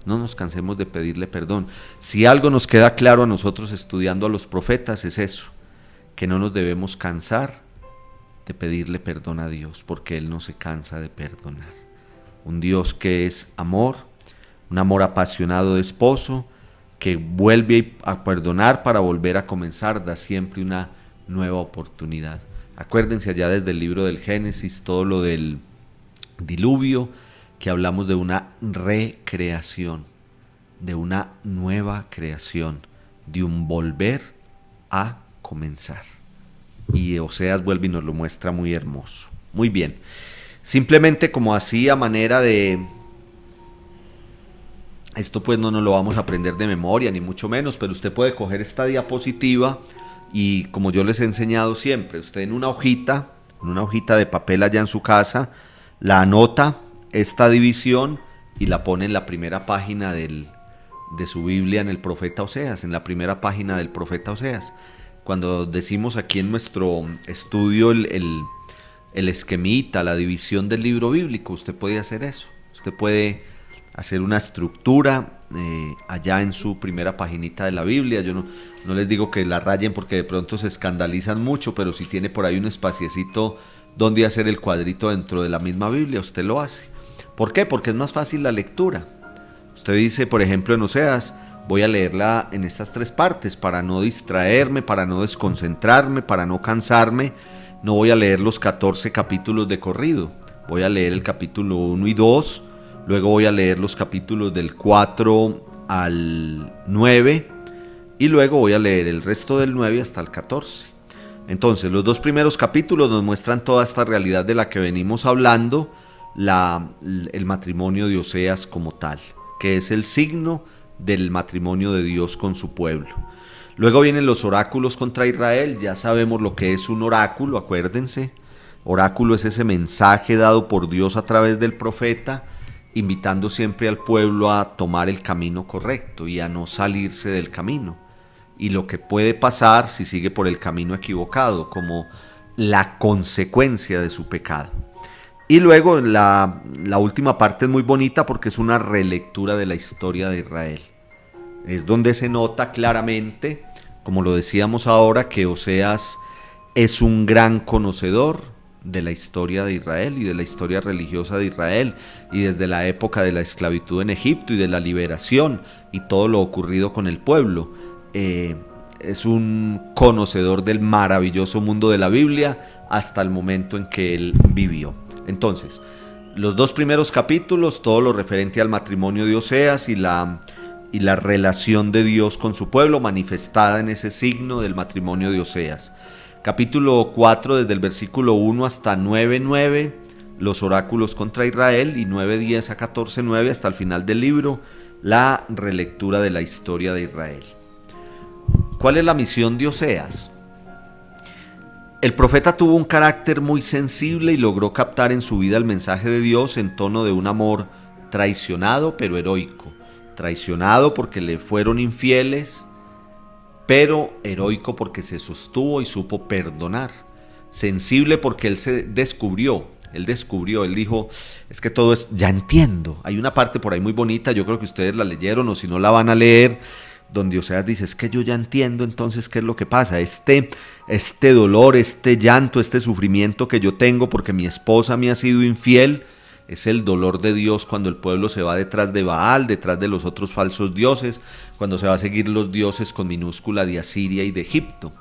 A: No nos cansemos de pedirle perdón. Si algo nos queda claro a nosotros estudiando a los profetas, es eso, que no nos debemos cansar de pedirle perdón a Dios, porque Él no se cansa de perdonar. Un Dios que es amor, un amor apasionado de esposo, que vuelve a perdonar para volver a comenzar, da siempre una nueva oportunidad. Acuérdense allá desde el libro del Génesis, todo lo del diluvio, que hablamos de una recreación, de una nueva creación, de un volver a comenzar. Y Oseas vuelve y nos lo muestra muy hermoso. Muy bien, simplemente como así a manera de... Esto pues no nos lo vamos a aprender de memoria, ni mucho menos, pero usted puede coger esta diapositiva y, como yo les he enseñado siempre, usted en una hojita de papel allá en su casa, la anota esta división y la pone en la primera página de su Biblia, en el profeta Oseas, en la primera página del profeta Oseas. Cuando decimos aquí en nuestro estudio el esquemita, la división del libro bíblico, usted puede hacer eso. Usted puede hacer una estructura allá en su primera paginita de la Biblia. Yo no les digo que la rayen porque de pronto se escandalizan mucho, pero si tiene por ahí un espaciecito donde hacer el cuadrito dentro de la misma Biblia, usted lo hace. ¿Por qué? Porque es más fácil la lectura. Usted dice, por ejemplo, en Oseas, voy a leerla en estas 3 partes para no distraerme, para no desconcentrarme, para no cansarme. No voy a leer los 14 capítulos de corrido. Voy a leer el capítulo 1 y 2, luego voy a leer los capítulos del 4 al 9 y luego voy a leer el resto del 9 hasta el 14. Entonces, los 2 primeros capítulos nos muestran toda esta realidad de la que venimos hablando, el matrimonio de Oseas como tal, que es el signo del matrimonio de Dios con su pueblo. Luego vienen los oráculos contra Israel. Ya sabemos lo que es un oráculo, acuérdense. Oráculo es ese mensaje dado por Dios a través del profeta, invitando siempre al pueblo a tomar el camino correcto y a no salirse del camino, y lo que puede pasar si sigue por el camino equivocado, como la consecuencia de su pecado. Y luego la última parte es muy bonita porque es una relectura de la historia de Israel. Es donde se nota claramente, como lo decíamos ahora, que Oseas es un gran conocedor de la historia de Israel y de la historia religiosa de Israel, y desde la época de la esclavitud en Egipto y de la liberación y todo lo ocurrido con el pueblo. Es un conocedor del maravilloso mundo de la Biblia hasta el momento en que él vivió. Entonces, los 2 primeros capítulos, todo lo referente al matrimonio de Oseas y la relación de Dios con su pueblo, manifestada en ese signo del matrimonio de Oseas. Capítulo 4, desde el versículo 1 hasta 9:9, los oráculos contra Israel, y 9:10 a 14:9 hasta el final del libro, la relectura de la historia de Israel. ¿Cuál es la misión de Oseas? El profeta tuvo un carácter muy sensible y logró captar en su vida el mensaje de Dios en tono de un amor traicionado pero heroico. Traicionado porque le fueron infieles, pero heroico porque se sostuvo y supo perdonar. Sensible porque él descubrió, él dijo, es que todo es, ya entiendo. Hay una parte por ahí muy bonita, yo creo que ustedes la leyeron o si no la van a leer, donde Oseas dice, es que yo ya entiendo entonces qué es lo que pasa, este dolor, este llanto, este sufrimiento que yo tengo porque mi esposa me ha sido infiel, es el dolor de Dios cuando el pueblo se va detrás de Baal, detrás de los otros falsos dioses, cuando se va a seguir los dioses con minúscula de Asiria y de Egipto.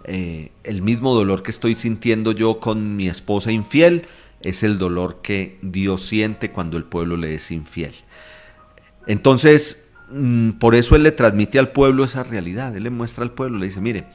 A: El mismo dolor que estoy sintiendo yo con mi esposa infiel, es el dolor que Dios siente cuando el pueblo le es infiel. Entonces, por eso Él le transmite al pueblo esa realidad. Él le muestra al pueblo, le dice, mire,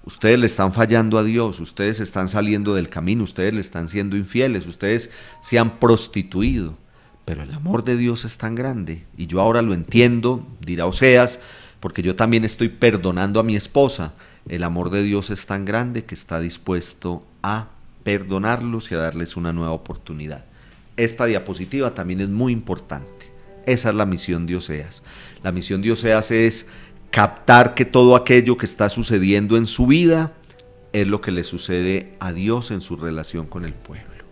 A: ustedes le están fallando a Dios, ustedes están saliendo del camino, ustedes le están siendo infieles, ustedes se han prostituido, pero el amor de Dios es tan grande, y yo ahora lo entiendo, dirá Oseas, porque yo también estoy perdonando a mi esposa. El amor de Dios es tan grande que está dispuesto a perdonarlos y a darles una nueva oportunidad. Esta diapositiva también es muy importante. Esa es la misión de Oseas. La misión de Oseas es captar que todo aquello que está sucediendo en su vida es lo que le sucede a Dios en su relación con el pueblo.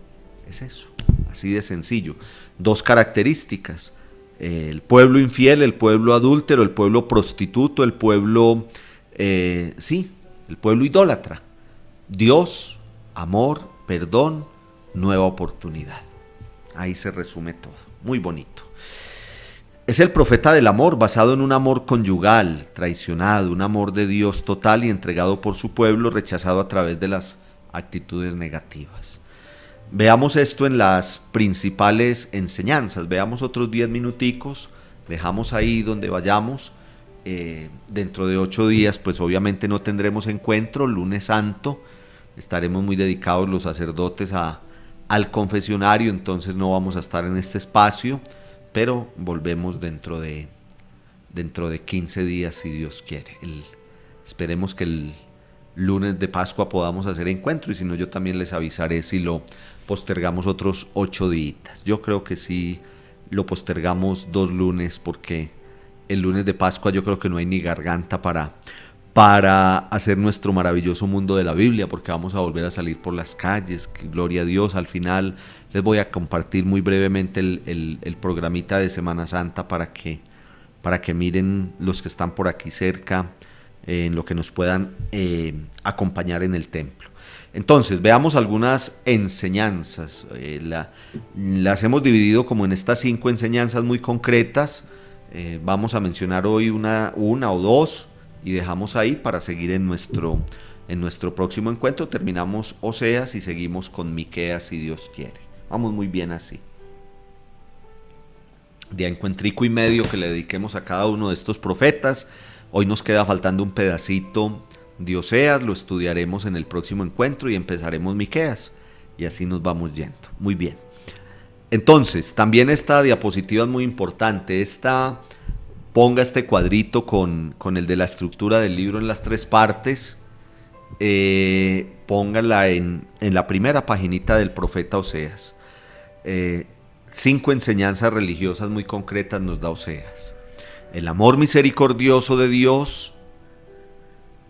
A: Es eso, así de sencillo. Dos características: el pueblo infiel, el pueblo adúltero, el pueblo prostituto, el pueblo, el pueblo idólatra. Dios, amor, perdón, nueva oportunidad. Ahí se resume todo, muy bonito. Es el profeta del amor, basado en un amor conyugal, traicionado, un amor de Dios total y entregado por su pueblo, rechazado a través de las actitudes negativas. Veamos esto en las principales enseñanzas. Veamos otros 10 minuticos, dejamos ahí donde vayamos. Dentro de 8 días, pues obviamente no tendremos encuentro, lunes santo, estaremos muy dedicados los sacerdotes al confesionario, entonces no vamos a estar en este espacio, pero volvemos dentro de 15 días si Dios quiere. Esperemos que el lunes de Pascua podamos hacer encuentro, y si no, yo también les avisaré si lo postergamos otros 8 días. Yo creo que sí lo postergamos 2 lunes, porque el lunes de Pascua yo creo que no hay ni garganta para hacer nuestro maravilloso mundo de la Biblia, porque vamos a volver a salir por las calles. Gloria a Dios. Al final les voy a compartir muy brevemente el programita de Semana Santa para que miren los que están por aquí cerca, en lo que nos puedan acompañar en el templo. Entonces, veamos algunas enseñanzas. Las hemos dividido como en estas 5 enseñanzas muy concretas. Vamos a mencionar hoy una o 2 y dejamos ahí para seguir en nuestro próximo encuentro. Terminamos Oseas y seguimos con Miqueas, si Dios quiere. Vamos muy bien así. Día encuentrico y medio que le dediquemos a cada uno de estos profetas. Hoy nos queda faltando un pedacito de Oseas, lo estudiaremos en el próximo encuentro y empezaremos Miqueas, y así nos vamos yendo. Muy bien. Entonces, también esta diapositiva es muy importante. Ponga este cuadrito con el de la estructura del libro en las 3 partes. Póngala en la primera paginita del profeta Oseas. 5 enseñanzas religiosas muy concretas nos da Oseas: el amor misericordioso de Dios,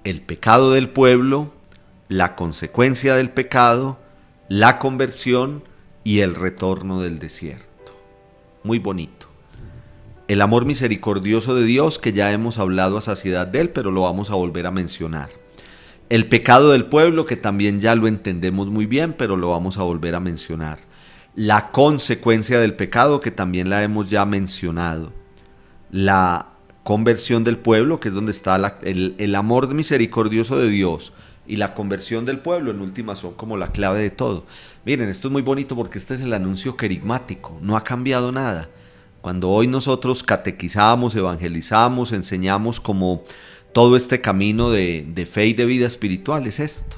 A: el pecado del pueblo, la consecuencia del pecado, la conversión y el retorno del desierto. Muy bonito. El amor misericordioso de Dios, que ya hemos hablado a saciedad de él, pero lo vamos a volver a mencionar. El pecado del pueblo, que también ya lo entendemos muy bien, pero lo vamos a volver a mencionar. La consecuencia del pecado, que también la hemos ya mencionado. La conversión del pueblo, que es donde está el amor misericordioso de Dios, y la conversión del pueblo, en última, son como la clave de todo. Miren, esto es muy bonito porque este es el anuncio querigmático, no ha cambiado nada. Cuando hoy nosotros catequizamos, evangelizamos, enseñamos como todo este camino de fe y de vida espiritual, es esto.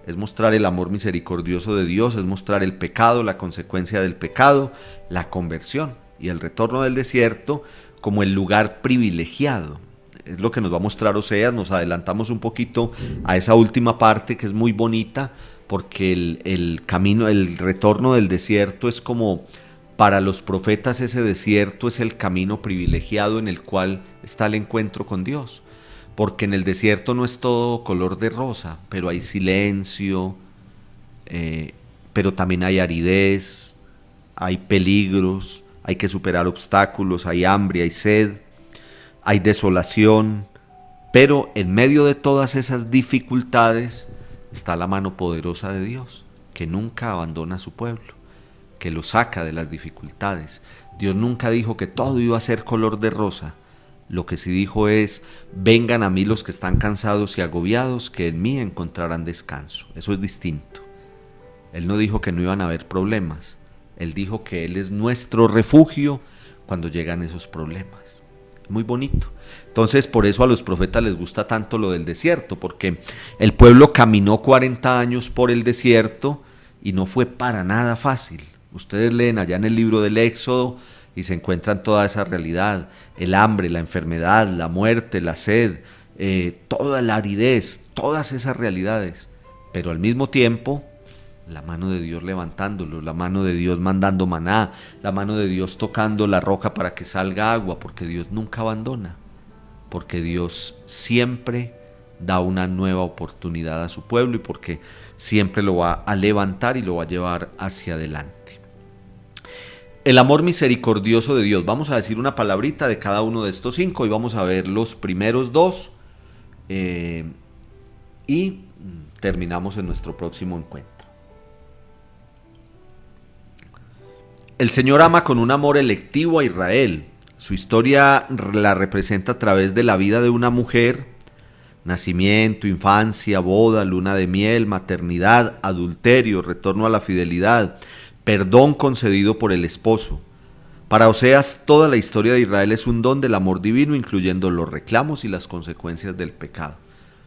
A: Es mostrar el amor misericordioso de Dios, es mostrar el pecado, la consecuencia del pecado, la conversión y el retorno del desierto como el lugar privilegiado. Es lo que nos va a mostrar Oseas. Nos adelantamos un poquito a esa última parte que es muy bonita, porque el camino, el retorno del desierto es como, para los profetas ese desierto es el camino privilegiado en el cual está el encuentro con Dios. Porque en el desierto no es todo color de rosa, pero hay silencio, pero también hay aridez, hay peligros, hay que superar obstáculos, hay hambre, hay sed, hay desolación, pero en medio de todas esas dificultades está la mano poderosa de Dios, que nunca abandona a su pueblo, que lo saca de las dificultades. Dios nunca dijo que todo iba a ser color de rosa. Lo que sí dijo es: vengan a mí los que están cansados y agobiados, que en mí encontrarán descanso. Eso es distinto. Él no dijo que no iban a haber problemas. Él dijo que Él es nuestro refugio cuando llegan esos problemas. Muy bonito. Entonces, por eso a los profetas les gusta tanto lo del desierto, porque el pueblo caminó 40 años por el desierto y no fue para nada fácil. Ustedes leen allá en el libro del Éxodo y se encuentran toda esa realidad, el hambre, la enfermedad, la muerte, la sed, toda la aridez, todas esas realidades, pero al mismo tiempo la mano de Dios levantándolo, la mano de Dios mandando maná, la mano de Dios tocando la roca para que salga agua, porque Dios nunca abandona, porque Dios siempre da una nueva oportunidad a su pueblo y porque siempre lo va a levantar y lo va a llevar hacia adelante. El amor misericordioso de Dios. Vamos a decir una palabrita de cada uno de estos 5 y vamos a ver los primeros 2 y terminamos en nuestro próximo encuentro. El Señor ama con un amor electivo a Israel. Su historia la representa a través de la vida de una mujer, nacimiento, infancia, boda, luna de miel, maternidad, adulterio, retorno a la fidelidad, perdón concedido por el esposo. Para Oseas, toda la historia de Israel es un don del amor divino, incluyendo los reclamos y las consecuencias del pecado.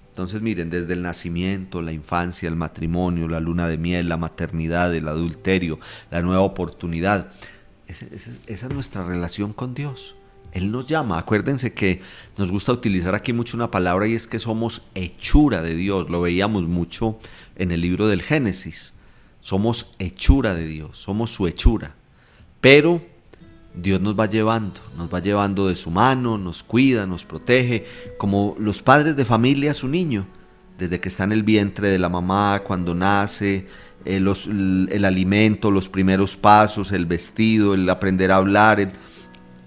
A: Entonces miren, desde el nacimiento, la infancia, el matrimonio, la luna de miel, la maternidad, el adulterio, la nueva oportunidad. Esa es nuestra relación con Dios. Él nos llama. Acuérdense que nos gusta utilizar aquí mucho una palabra y es que somos hechura de Dios. Lo veíamos mucho en el libro del Génesis. Somos hechura de Dios, somos su hechura. Pero Dios nos va llevando de su mano, nos cuida, nos protege, como los padres de familia a su niño, desde que está en el vientre de la mamá, cuando nace, el alimento, los primeros pasos, el vestido, el aprender a hablar,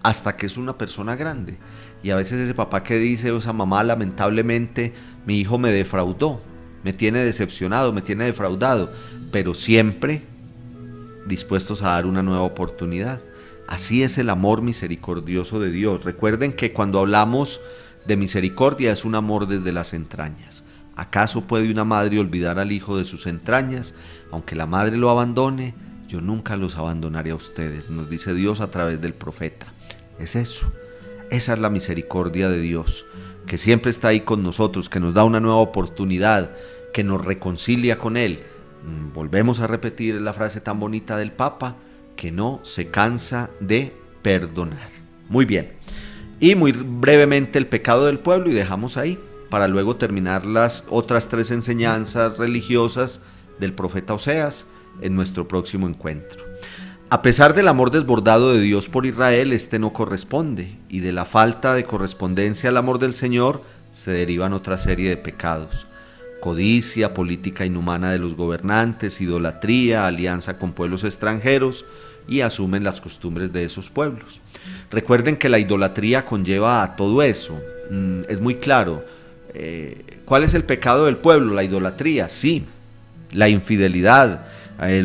A: hasta que es una persona grande. Y a veces ese papá que dice, o esa mamá, lamentablemente, mi hijo me defraudó, me tiene decepcionado, me tiene defraudado, pero siempre dispuestos a dar una nueva oportunidad. Así es el amor misericordioso de Dios. Recuerden que cuando hablamos de misericordia es un amor desde las entrañas. ¿Acaso puede una madre olvidar al hijo de sus entrañas? Aunque la madre lo abandone, yo nunca los abandonaré a ustedes, nos dice Dios a través del profeta. Es eso, esa es la misericordia de Dios, que siempre está ahí con nosotros, que nos da una nueva oportunidad, que nos reconcilia con Él. Volvemos a repetir la frase tan bonita del Papa, que no se cansa de perdonar. Muy bien, y muy brevemente el pecado del pueblo y dejamos ahí, para luego terminar las otras 3 enseñanzas religiosas del profeta Oseas en nuestro próximo encuentro. A pesar del amor desbordado de Dios por Israel, este no corresponde, y de la falta de correspondencia al amor del Señor se derivan otra serie de pecados: codicia, política inhumana de los gobernantes, idolatría, alianza con pueblos extranjeros, y asumen las costumbres de esos pueblos. Recuerden que la idolatría conlleva a todo eso. Es muy claro. ¿Cuál es el pecado del pueblo? La idolatría, sí. La infidelidad,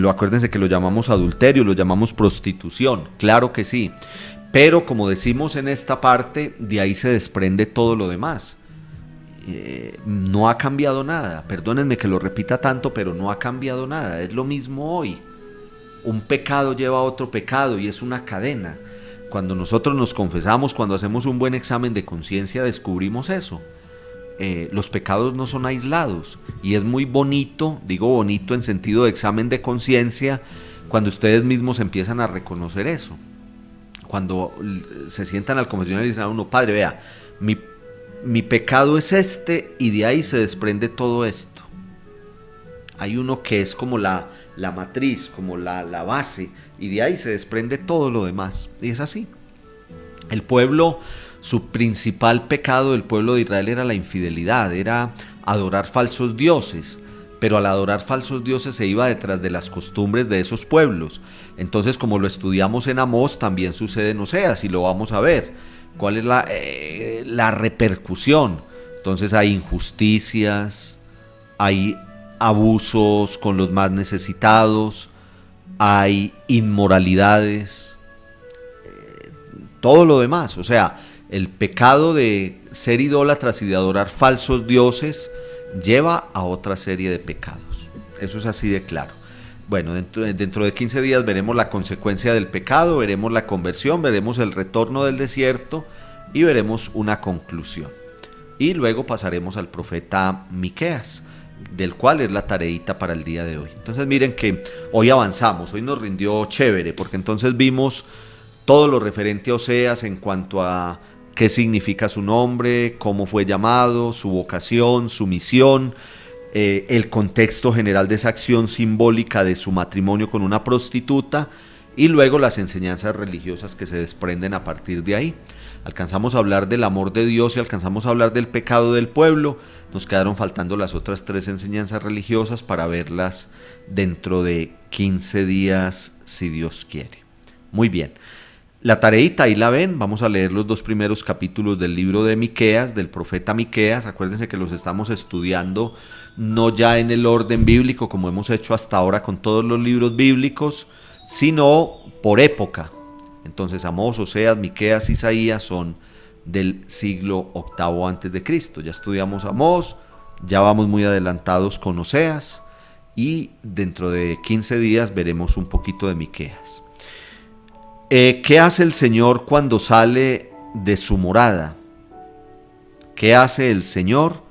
A: acuérdense que lo llamamos adulterio, lo llamamos prostitución, claro que sí. Pero como decimos en esta parte, de ahí se desprende todo lo demás. No ha cambiado nada, perdónenme que lo repita tanto, pero no ha cambiado nada, es lo mismo hoy. Un pecado lleva a otro pecado y es una cadena. Cuando nosotros nos confesamos, cuando hacemos un buen examen de conciencia, descubrimos eso. Los pecados no son aislados y es muy bonito, digo bonito en sentido de examen de conciencia, cuando ustedes mismos empiezan a reconocer eso. Cuando se sientan al confesionario y dicen a uno, padre, vea, mi pecado es este y de ahí se desprende todo esto. Hay uno que es como la matriz, como la base, y de ahí se desprende todo lo demás. Y es así. El pueblo, su principal pecado del pueblo de Israel era la infidelidad, era adorar falsos dioses. Pero al adorar falsos dioses se iba detrás de las costumbres de esos pueblos. Entonces, como lo estudiamos en Amós, también sucede en Oseas y lo vamos a ver. ¿Cuál es la repercusión? Entonces hay injusticias, hay abusos con los más necesitados, hay inmoralidades, todo lo demás. O sea, el pecado de ser idólatras y de adorar falsos dioses lleva a otra serie de pecados. Eso es así de claro. Bueno, dentro de 15 días veremos la consecuencia del pecado, veremos la conversión, veremos el retorno del desierto y veremos una conclusión. Y luego pasaremos al profeta Miqueas, del cual es la tareita para el día de hoy. Entonces miren que hoy avanzamos, hoy nos rindió chévere, porque entonces vimos todo lo referente a Oseas en cuanto a qué significa su nombre, cómo fue llamado, su vocación, su misión, el contexto general de esa acción simbólica de su matrimonio con una prostituta y luego las enseñanzas religiosas que se desprenden a partir de ahí. Alcanzamos a hablar del amor de Dios y alcanzamos a hablar del pecado del pueblo. Nos quedaron faltando las otras 3 enseñanzas religiosas para verlas dentro de 15 días, si Dios quiere. Muy bien. La tareita ahí la ven, vamos a leer los 2 primeros capítulos del libro de Miqueas, del profeta Miqueas. Acuérdense que los estamos estudiando no ya en el orden bíblico como hemos hecho hasta ahora con todos los libros bíblicos, sino por época. Entonces Amós, Oseas, Miqueas, Isaías son del siglo VIII antes de Cristo. Ya estudiamos Amós, ya vamos muy adelantados con Oseas y dentro de 15 días veremos un poquito de Miqueas. ¿Qué hace el Señor cuando sale de su morada? ¿Qué hace el Señor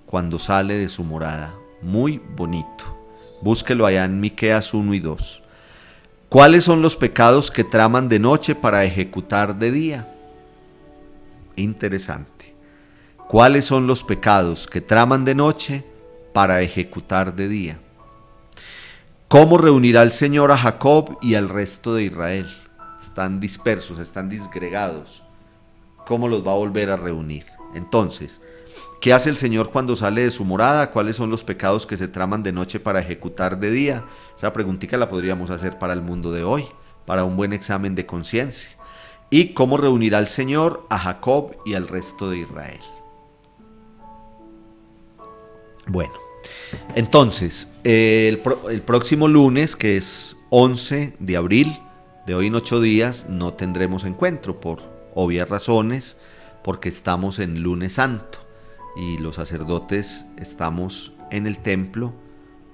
A: cuando sale de su morada? Muy bonito. Búsquelo allá en Miqueas 1 y 2. ¿Cuáles son los pecados que traman de noche para ejecutar de día? Interesante. ¿Cuáles son los pecados que traman de noche para ejecutar de día? ¿Cómo reunirá el Señor a Jacob y al resto de Israel? Están dispersos, están disgregados. ¿Cómo los va a volver a reunir? Entonces, ¿qué hace el Señor cuando sale de su morada? ¿Cuáles son los pecados que se traman de noche para ejecutar de día? Esa preguntita la podríamos hacer para el mundo de hoy, para un buen examen de conciencia. ¿Y cómo reunirá el Señor a Jacob y al resto de Israel? Bueno, entonces, el próximo lunes, que es 11 de abril, de hoy en 8 días, no tendremos encuentro por obvias razones, porque estamos en lunes santo y los sacerdotes estamos en el templo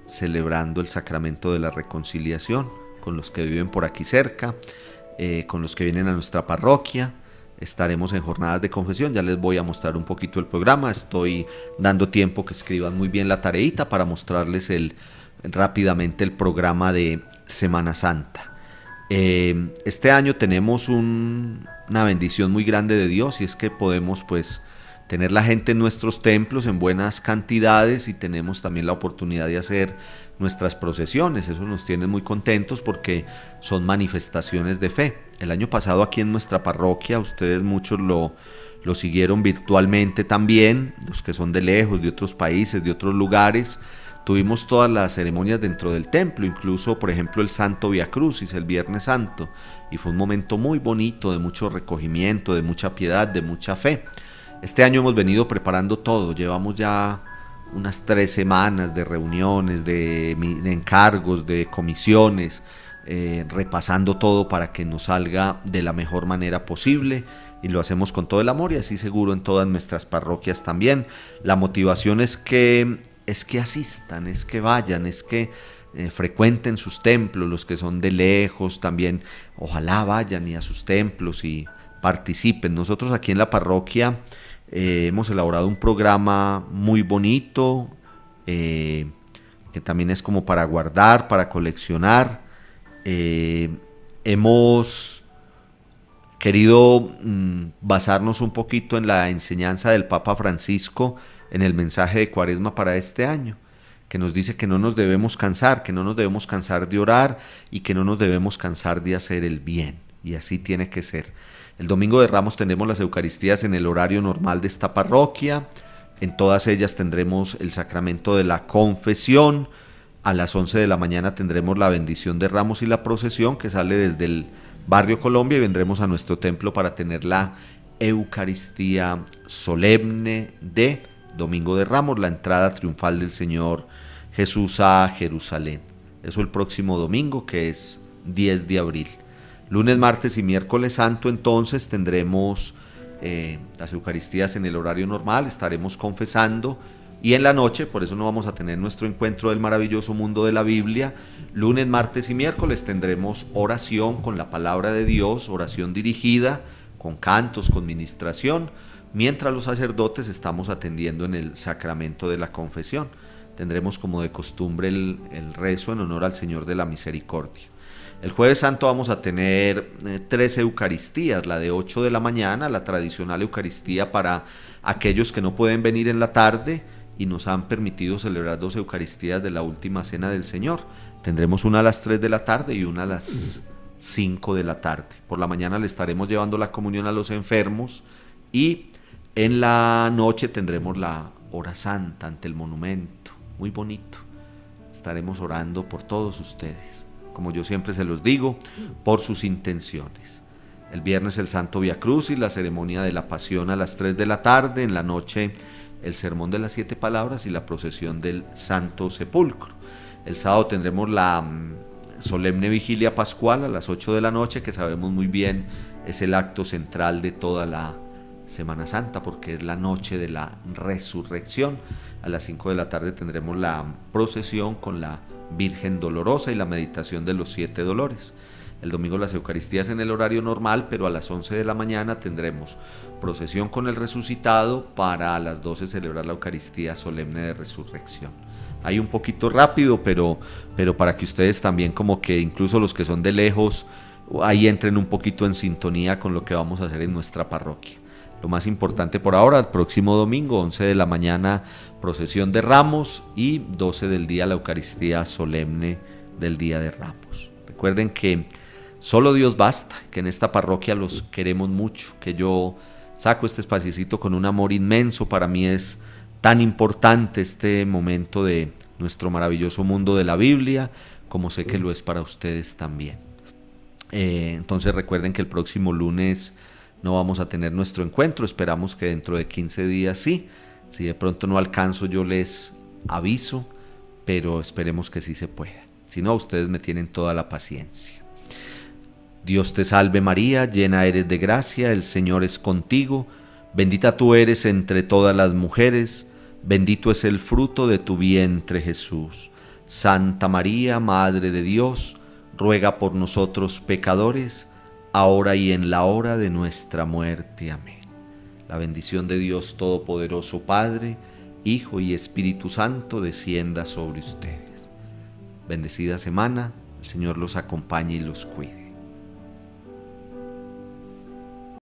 A: celebrando el sacramento de la reconciliación con los que viven por aquí cerca, con los que vienen a nuestra parroquia. Estaremos en jornadas de confesión, ya les voy a mostrar un poquito el programa. Estoy dando tiempo que escriban muy bien la tareita para mostrarles rápidamente el programa de Semana Santa. Este año tenemos una bendición muy grande de Dios y es que podemos pues tener la gente en nuestros templos en buenas cantidades y tenemos también la oportunidad de hacer nuestras procesiones. Eso nos tiene muy contentos porque son manifestaciones de fe. El año pasado aquí en nuestra parroquia, ustedes muchos lo siguieron virtualmente también, los que son de lejos, de otros países, de otros lugares. Tuvimos todas las ceremonias dentro del templo, incluso por ejemplo el Santo Vía Crucis, el Viernes Santo, y fue un momento muy bonito, de mucho recogimiento, de mucha piedad, de mucha fe. Este año hemos venido preparando todo, llevamos ya unas 3 semanas de reuniones, de encargos, de comisiones, repasando todo para que nos salga de la mejor manera posible. Y lo hacemos con todo el amor y así seguro en todas nuestras parroquias también. La motivación es que asistan, es que vayan, es que frecuenten sus templos, los que son de lejos también, ojalá vayan y a sus templos y participen. Nosotros aquí en la parroquia hemos elaborado un programa muy bonito, que también es como para guardar, para coleccionar. Hemos querido basarnos un poquito en la enseñanza del Papa Francisco en el mensaje de Cuaresma para este año, que nos dice que no nos debemos cansar, que no nos debemos cansar de orar y que no nos debemos cansar de hacer el bien, y así tiene que ser. El domingo de Ramos tendremos las Eucaristías en el horario normal de esta parroquia, en todas ellas tendremos el sacramento de la confesión, a las 11 de la mañana tendremos la bendición de Ramos y la procesión que sale desde el barrio Colombia y vendremos a nuestro templo para tener la Eucaristía solemne de Domingo de Ramos, la entrada triunfal del Señor Jesús a Jerusalén. Eso el próximo domingo, que es 10 de abril. Lunes, martes y miércoles santo entonces tendremos las Eucaristías en el horario normal, estaremos confesando Y en la noche, por eso no vamos a tener nuestro encuentro del maravilloso mundo de la Biblia. Lunes, martes y miércoles tendremos oración con la palabra de Dios, oración dirigida, con cantos, con ministración, mientras los sacerdotes estamos atendiendo en el sacramento de la confesión. Tendremos como de costumbre el rezo en honor al Señor de la Misericordia. El Jueves Santo vamos a tener 3 Eucaristías, la de 8 de la mañana, la tradicional Eucaristía para aquellos que no pueden venir en la tarde y nos han permitido celebrar 2 Eucaristías de la última cena del Señor. Tendremos una a las 3 de la tarde y una a las 5 de la tarde. Por la mañana le estaremos llevando la comunión a los enfermos y en la noche tendremos la hora santa ante el monumento. Muy bonito. Estaremos orando por todos ustedes, como yo siempre se los digo, por sus intenciones. El viernes el Santo Vía Crucis, la ceremonia de la Pasión a las 3 de la tarde, en la noche el Sermón de las 7 Palabras y la procesión del Santo Sepulcro. El sábado tendremos la solemne vigilia pascual a las 8 de la noche, que sabemos muy bien es el acto central de toda la Semana Santa, porque es la noche de la resurrección. A las 5 de la tarde tendremos la procesión con la Virgen Dolorosa y la meditación de los 7 dolores. El domingo las Eucaristías en el horario normal, pero a las 11 de la mañana tendremos procesión con el resucitado para a las 12 celebrar la Eucaristía solemne de resurrección. Hay un poquito rápido, pero para que ustedes también, como que incluso los que son de lejos, ahí entren un poquito en sintonía con lo que vamos a hacer en nuestra parroquia. Lo más importante por ahora, el próximo domingo, 11 de la mañana, procesión de Ramos y 12 del día la Eucaristía solemne del Día de Ramos. Recuerden que solo Dios basta, que en esta parroquia los queremos mucho, que yo saco este espaciecito con un amor inmenso. Para mí es tan importante este momento de nuestro maravilloso mundo de la Biblia, como sé que lo es para ustedes también. Entonces recuerden que el próximo lunes no vamos a tener nuestro encuentro, esperamos que dentro de 15 días sí. Si de pronto no alcanzo, yo les aviso, pero esperemos que sí se pueda. Si no, ustedes me tienen toda la paciencia. Dios te salve María, llena eres de gracia, el Señor es contigo, bendita tú eres entre todas las mujeres, bendito es el fruto de tu vientre Jesús. Santa María, Madre de Dios, ruega por nosotros pecadores, ahora y en la hora de nuestra muerte. Amén. La bendición de Dios Todopoderoso, Padre, Hijo y Espíritu Santo, descienda sobre ustedes. Bendecida semana, el Señor los acompañe y los cuide.